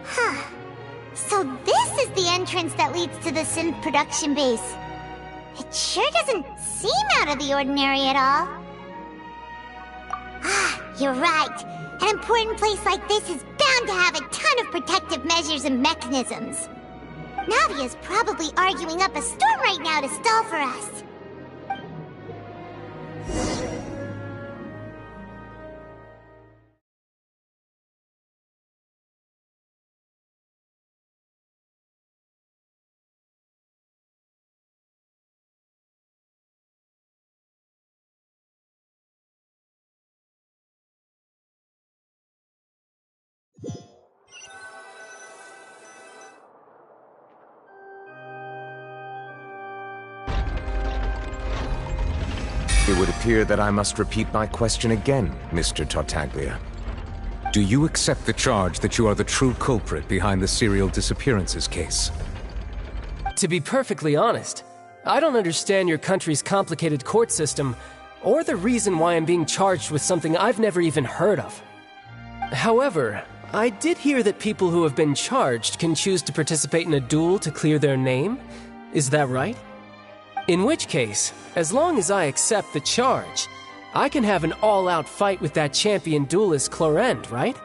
Huh. So this is the entrance that leads to the synth production base. It sure doesn't seem out of the ordinary at all. Ah, you're right. An important place like this is bound to have a ton of protective measures and mechanisms. Navia's probably arguing up a storm right now to stall for us. It would appear that I must repeat my question again, Mr. Tartaglia. Do you accept the charge that you are the true culprit behind the serial disappearances case? To be perfectly honest, I don't understand your country's complicated court system, or the reason why I'm being charged with something I've never even heard of. However, I did hear that people who have been charged can choose to participate in a duel to clear their name. Is that right? In which case, as long as I accept the charge, I can have an all-out fight with that champion duelist Clorinde, right?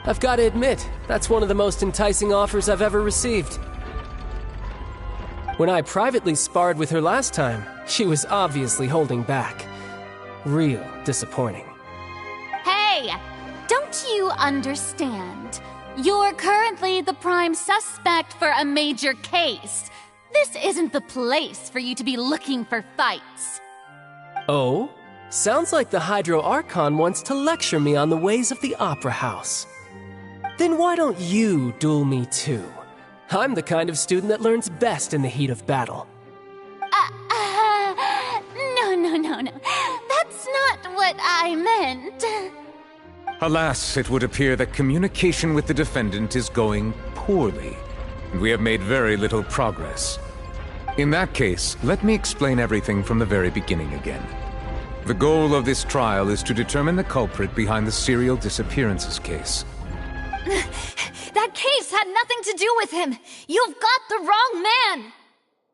I've got to admit, that's one of the most enticing offers I've ever received. When I privately sparred with her last time, she was obviously holding back. Real disappointing. Hey! Don't you understand? You're currently the prime suspect for a major case. This isn't the place for you to be looking for fights. Oh? Sounds like the Hydro Archon wants to lecture me on the ways of the Opera House. Then why don't you duel me too? I'm the kind of student that learns best in the heat of battle. No. That's not what I meant. Alas, it would appear that communication with the defendant is going poorly, and we have made very little progress. In that case, let me explain everything from the very beginning again. The goal of this trial is to determine the culprit behind the serial disappearances case. That case had nothing to do with him! You've got the wrong man!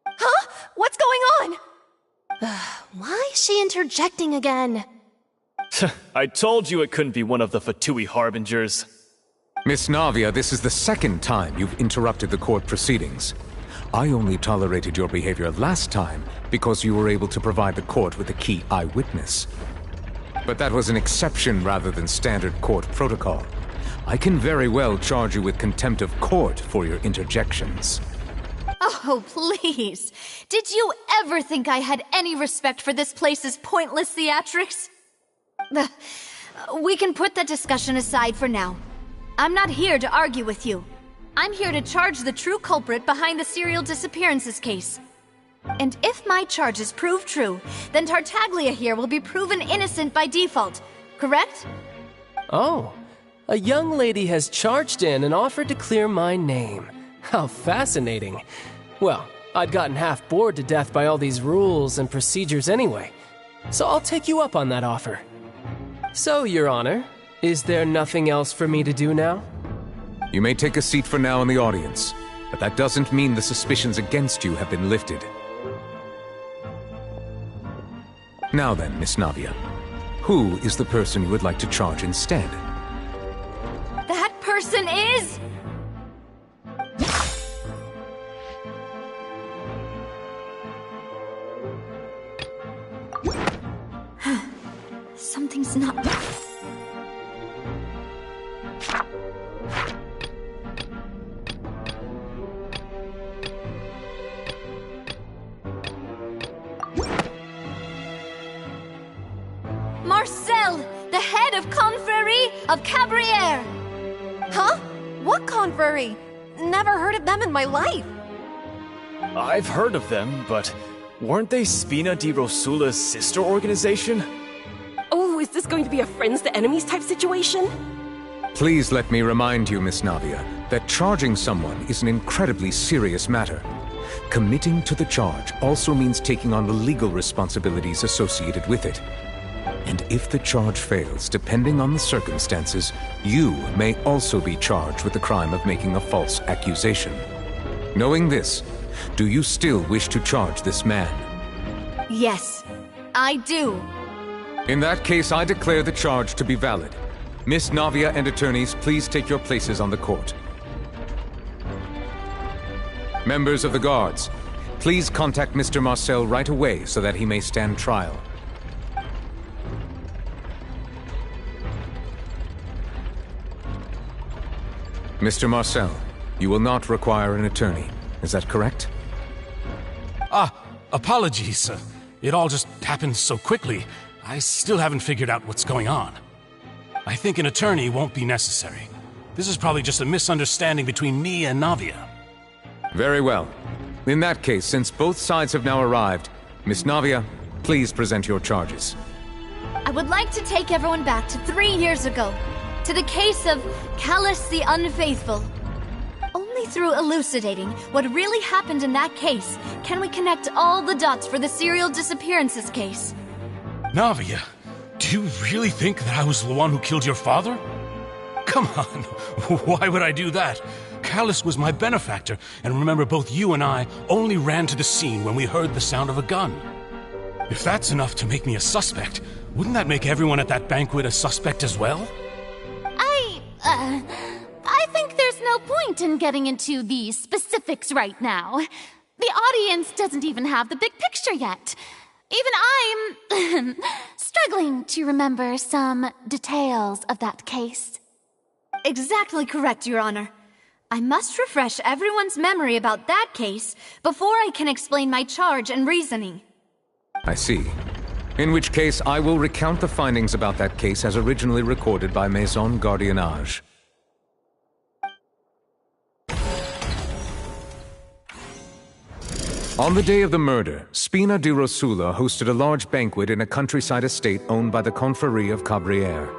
Huh? What's going on? Why is she interjecting again? I told you it couldn't be one of the Fatui Harbingers. Miss Navia, this is the second time you've interrupted the court proceedings. I only tolerated your behavior last time because you were able to provide the court with a key eyewitness. But that was an exception rather than standard court protocol. I can very well charge you with contempt of court for your interjections. Oh, please. Did you ever think I had any respect for this place's pointless theatrics? We can put that discussion aside for now. I'm not here to argue with you. I'm here to charge the true culprit behind the serial disappearances case. And if my charges prove true, then Tartaglia here will be proven innocent by default, correct? Oh, a young lady has charged in and offered to clear my name. How fascinating. Well, I'd gotten half bored to death by all these rules and procedures anyway, so I'll take you up on that offer. So, Your Honor, is there nothing else for me to do now? You may take a seat for now in the audience, but that doesn't mean the suspicions against you have been lifted. Now then, Miss Navia, who is the person you would like to charge instead? That person is... Something's not... Marcel, the head of Confrérie of Cabrières! Huh? What Confrérie? Never heard of them in my life. I've heard of them, but weren't they Spina di Rosula's sister organization? Oh, is this going to be a friends to enemies type situation? Please let me remind you, Miss Navia, that charging someone is an incredibly serious matter. Committing to the charge also means taking on the legal responsibilities associated with it. And if the charge fails, depending on the circumstances, you may also be charged with the crime of making a false accusation. Knowing this, do you still wish to charge this man? Yes, I do. In that case, I declare the charge to be valid. Miss Navia and attorneys, please take your places on the court. Members of the guards, please contact Mr. Marcel right away so that he may stand trial. Mr. Marcel, you will not require an attorney. Is that correct? Apologies. It all just happened so quickly. I still haven't figured out what's going on. I think an attorney won't be necessary. This is probably just a misunderstanding between me and Navia. Very well. In that case, since both sides have now arrived, Miss Navia, please present your charges. I would like to take everyone back to 3 years ago, to the case of Callus the Unfaithful. Only through elucidating what really happened in that case can we connect all the dots for the serial disappearances case. Navia, do you really think that I was the one who killed your father? Come on, why would I do that? Callus was my benefactor, and remember, both you and I only ran to the scene when we heard the sound of a gun. If that's enough to make me a suspect, wouldn't that make everyone at that banquet a suspect as well? I think there's no point in getting into the specifics right now. The audience doesn't even have the big picture yet. Even I'm struggling to remember some details of that case. Exactly correct, Your Honor. I must refresh everyone's memory about that case before I can explain my charge and reasoning. I see. In which case, I will recount the findings about that case as originally recorded by Maison Gardiennage. On the day of the murder, Spina di Rosula hosted a large banquet in a countryside estate owned by the Confrérie of Cabrières.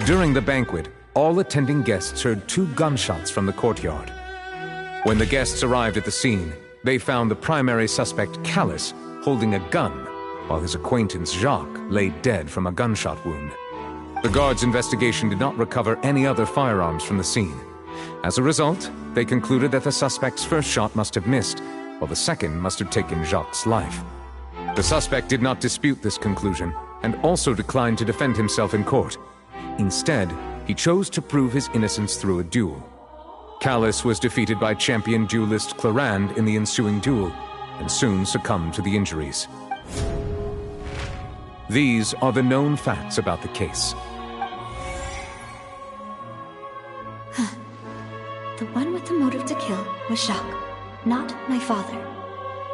During the banquet, all attending guests heard 2 gunshots from the courtyard. When the guests arrived at the scene, they found the primary suspect, Callus, holding a gun, while his acquaintance, Jacques, lay dead from a gunshot wound. The guards' investigation did not recover any other firearms from the scene. As a result, they concluded that the suspect's first shot must have missed, while the second must have taken Jacques' life. The suspect did not dispute this conclusion, and also declined to defend himself in court. Instead, he chose to prove his innocence through a duel. Callus was defeated by champion duelist Clorinde in the ensuing duel, and soon succumbed to the injuries. These are the known facts about the case. The one with the motive to kill was Jacques, not my father.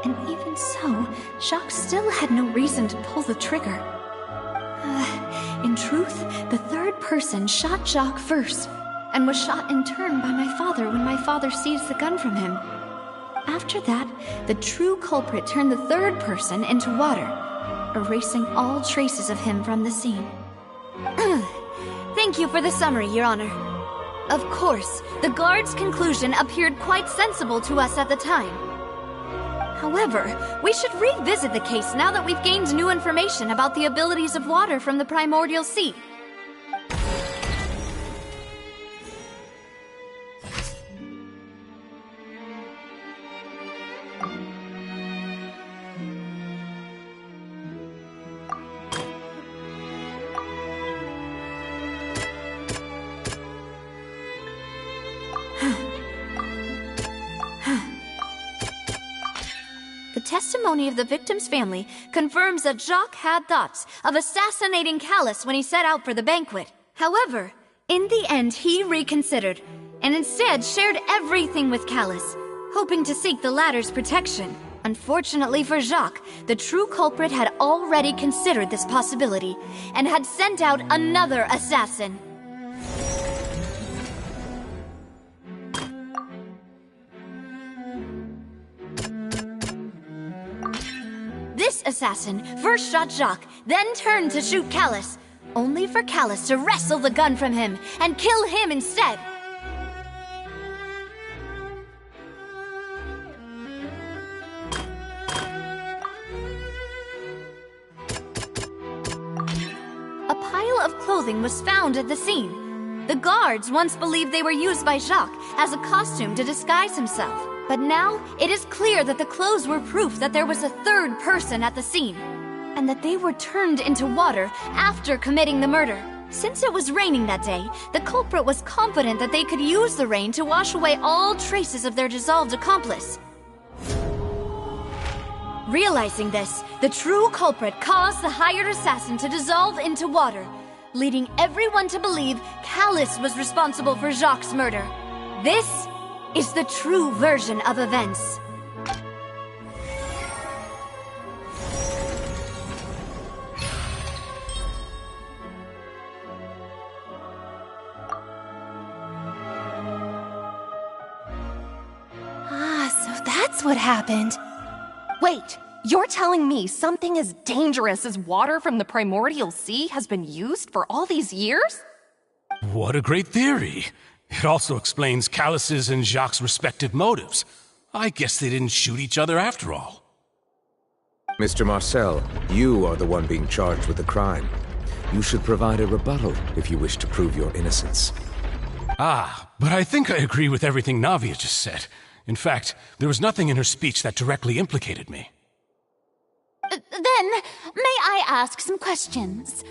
And even so, Jacques still had no reason to pull the trigger. In truth, the third person shot Jacques first, and was shot in turn by my father when my father seized the gun from him. After that, the true culprit turned the third person into water, erasing all traces of him from the scene. Thank you for the summary, Your Honor. Of course, the guard's conclusion appeared quite sensible to us at the time. However, we should revisit the case now that we've gained new information about the abilities of water from the primordial sea. The testimony of the victim's family confirms that Jacques had thoughts of assassinating Callus when he set out for the banquet. However, in the end he reconsidered, and instead shared everything with Callus, hoping to seek the latter's protection. Unfortunately for Jacques, the true culprit had already considered this possibility, and had sent out another assassin. This assassin first shot Jacques, then turned to shoot Callus, only for Callus to wrestle the gun from him and kill him instead. A pile of clothing was found at the scene. The guards once believed they were used by Jacques as a costume to disguise himself. But now, it is clear that the clothes were proof that there was a third person at the scene, and that they were turned into water after committing the murder. Since it was raining that day, the culprit was confident that they could use the rain to wash away all traces of their dissolved accomplice. Realizing this, the true culprit caused the hired assassin to dissolve into water, leading everyone to believe Callus was responsible for Jacques' murder. This is the true version of events. So that's what happened. Wait, you're telling me something as dangerous as water from the primordial sea has been used for all these years? What a great theory. It also explains Callus's and Jacques' respective motives. I guess they didn't shoot each other after all. Mr. Marcel, you are the one being charged with the crime. You should provide a rebuttal if you wish to prove your innocence. But I think I agree with everything Navia just said. In fact, there was nothing in her speech that directly implicated me. Then, may I ask some questions?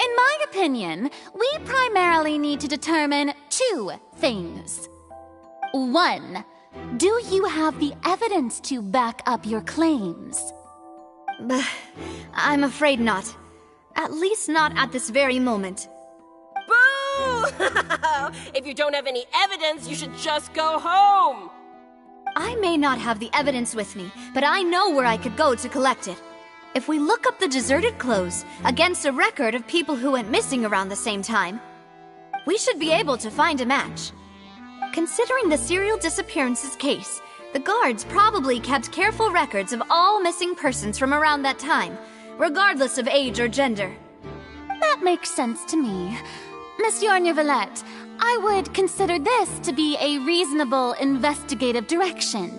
In my opinion, we primarily need to determine 2 things. 1, do you have the evidence to back up your claims? I'm afraid not. At least not at this very moment. Boo! If you don't have any evidence, you should just go home! I may not have the evidence with me, but I know where I could go to collect it. If we look up the deserted clothes against a record of people who went missing around the same time, we should be able to find a match. Considering the serial disappearances case, the guards probably kept careful records of all missing persons from around that time, regardless of age or gender. That makes sense to me. Monsieur Neuvillette, I would consider this to be a reasonable investigative direction.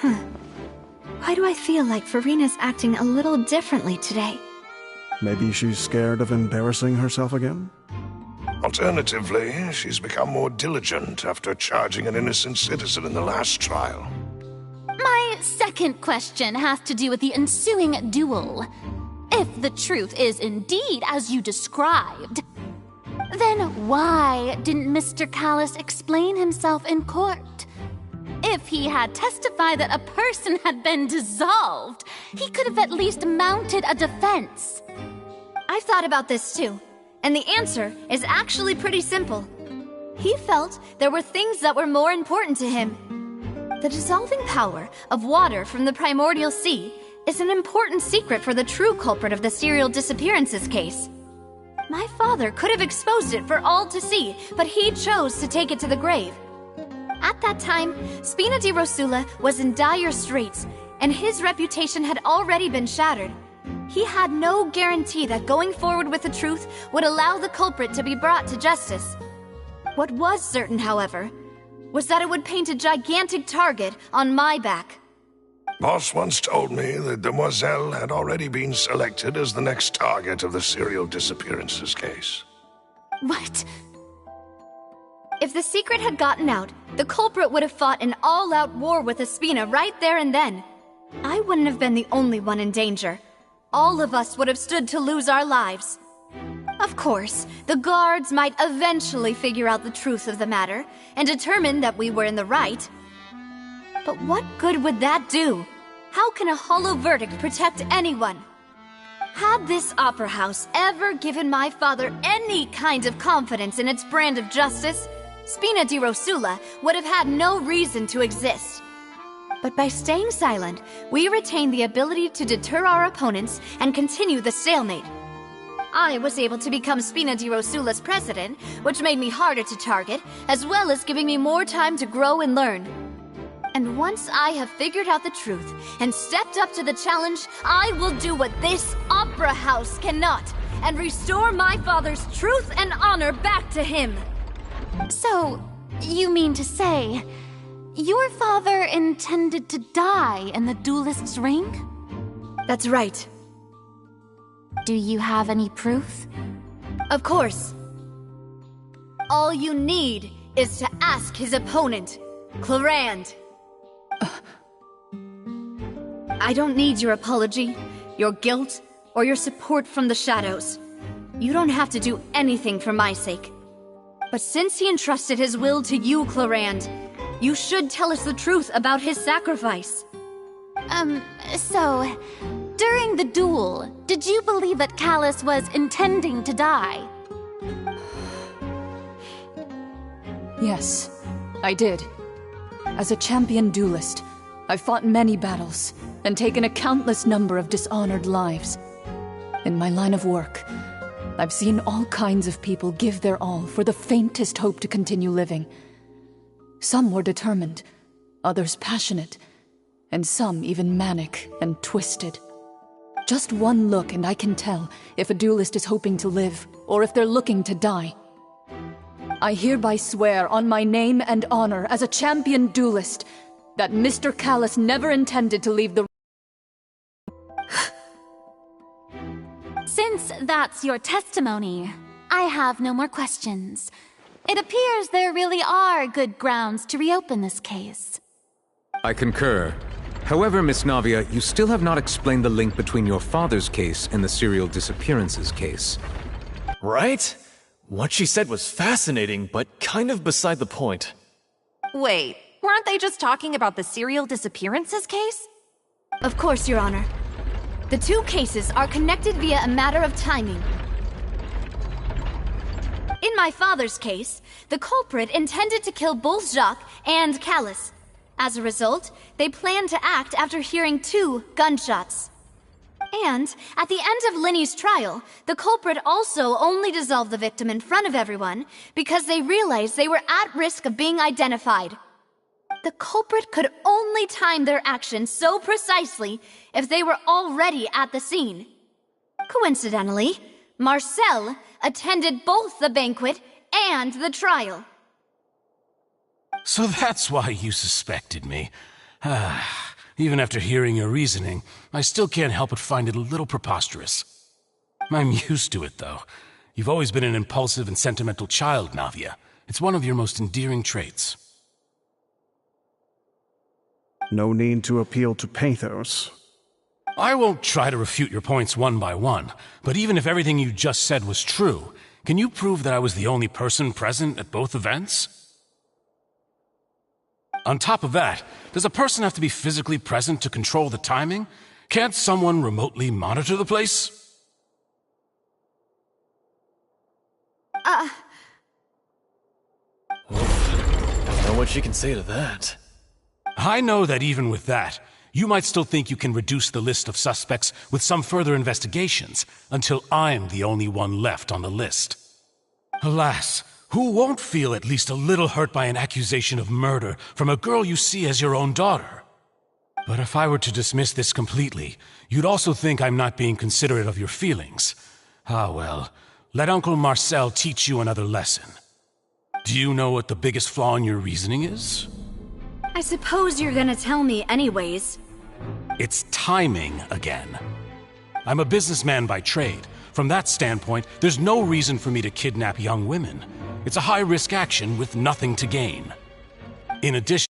Why do I feel like Furina's acting a little differently today? Maybe she's scared of embarrassing herself again? Alternatively, she's become more diligent after charging an innocent citizen in the last trial. My second question has to do with the ensuing duel. If the truth is indeed as you described, then why didn't Mr. Callas explain himself in court? If he had testified that a person had been dissolved, he could have at least mounted a defense. I've thought about this too, and the answer is actually pretty simple. He felt there were things that were more important to him. The dissolving power of water from the primordial sea is an important secret for the true culprit of the serial disappearances case. My father could have exposed it for all to see, but he chose to take it to the grave. At that time, Spina di Rosula was in dire straits, and his reputation had already been shattered. He had no guarantee that going forward with the truth would allow the culprit to be brought to justice. What was certain, however, was that it would paint a gigantic target on my back. Boss once told me that Demoiselle had already been selected as the next target of the serial disappearances case. What? If the secret had gotten out, the culprit would have fought an all-out war with Espina right there and then. I wouldn't have been the only one in danger. All of us would have stood to lose our lives. Of course, the guards might eventually figure out the truth of the matter and determine that we were in the right. But what good would that do? How can a hollow verdict protect anyone? Had this opera house ever given my father any kind of confidence in its brand of justice, Spina di Rosula would have had no reason to exist. But by staying silent, we retain the ability to deter our opponents and continue the stalemate. I was able to become Spina di Rosula's president, which made me harder to target, as well as giving me more time to grow and learn. And once I have figured out the truth and stepped up to the challenge, I will do what this opera house cannot, and restore my father's truth and honor back to him. So, you mean to say, your father intended to die in the duelist's ring? That's right. Do you have any proof? Of course. All you need is to ask his opponent, Clorinde. I don't need your apology, your guilt, or your support from the shadows. You don't have to do anything for my sake. But since he entrusted his will to you, Clorinde, you should tell us the truth about his sacrifice. So, during the duel, did you believe that Callas was intending to die? Yes, I did. As a champion duelist, I've fought many battles and taken a countless number of dishonored lives. In my line of work, I've seen all kinds of people give their all for the faintest hope to continue living. Some were determined, others passionate, and some even manic and twisted. Just one look and I can tell if a duelist is hoping to live or if they're looking to die. I hereby swear on my name and honor as a champion duelist that Mr. Callas never intended to leave the... Since that's your testimony, I have no more questions. It appears there really are good grounds to reopen this case. I concur. However, Miss Navia, you still have not explained the link between your father's case and the serial disappearances case. Right? What she said was fascinating, but kind of beside the point. Wait, weren't they just talking about the serial disappearances case? Of course, Your Honor. The two cases are connected via a matter of timing. In my father's case, the culprit intended to kill both Jacques and Callas. As a result, they planned to act after hearing 2 gunshots. And, at the end of Linny's trial, the culprit also only dissolved the victim in front of everyone because they realized they were at risk of being identified. The culprit could only time their actions so precisely if they were already at the scene. Coincidentally, Marcel attended both the banquet and the trial. So that's why you suspected me. Even after hearing your reasoning, I still can't help but find it a little preposterous. I'm used to it, though. You've always been an impulsive and sentimental child, Navia. It's one of your most endearing traits. No need to appeal to pathos. I won't try to refute your points one by one, but even if everything you just said was true, can you prove that I was the only person present at both events? On top of that, does a person have to be physically present to control the timing? Can't someone remotely monitor the place? I don't know what she can say to that. I know that even with that, you might still think you can reduce the list of suspects with some further investigations, until I'm the only one left on the list. Alas, who won't feel at least a little hurt by an accusation of murder from a girl you see as your own daughter? But if I were to dismiss this completely, you'd also think I'm not being considerate of your feelings. Ah well, let Uncle Marcel teach you another lesson. Do you know what the biggest flaw in your reasoning is? I suppose you're gonna tell me anyways. It's timing again. I'm a businessman by trade. From that standpoint, there's no reason for me to kidnap young women. It's a high-risk action with nothing to gain. In addition,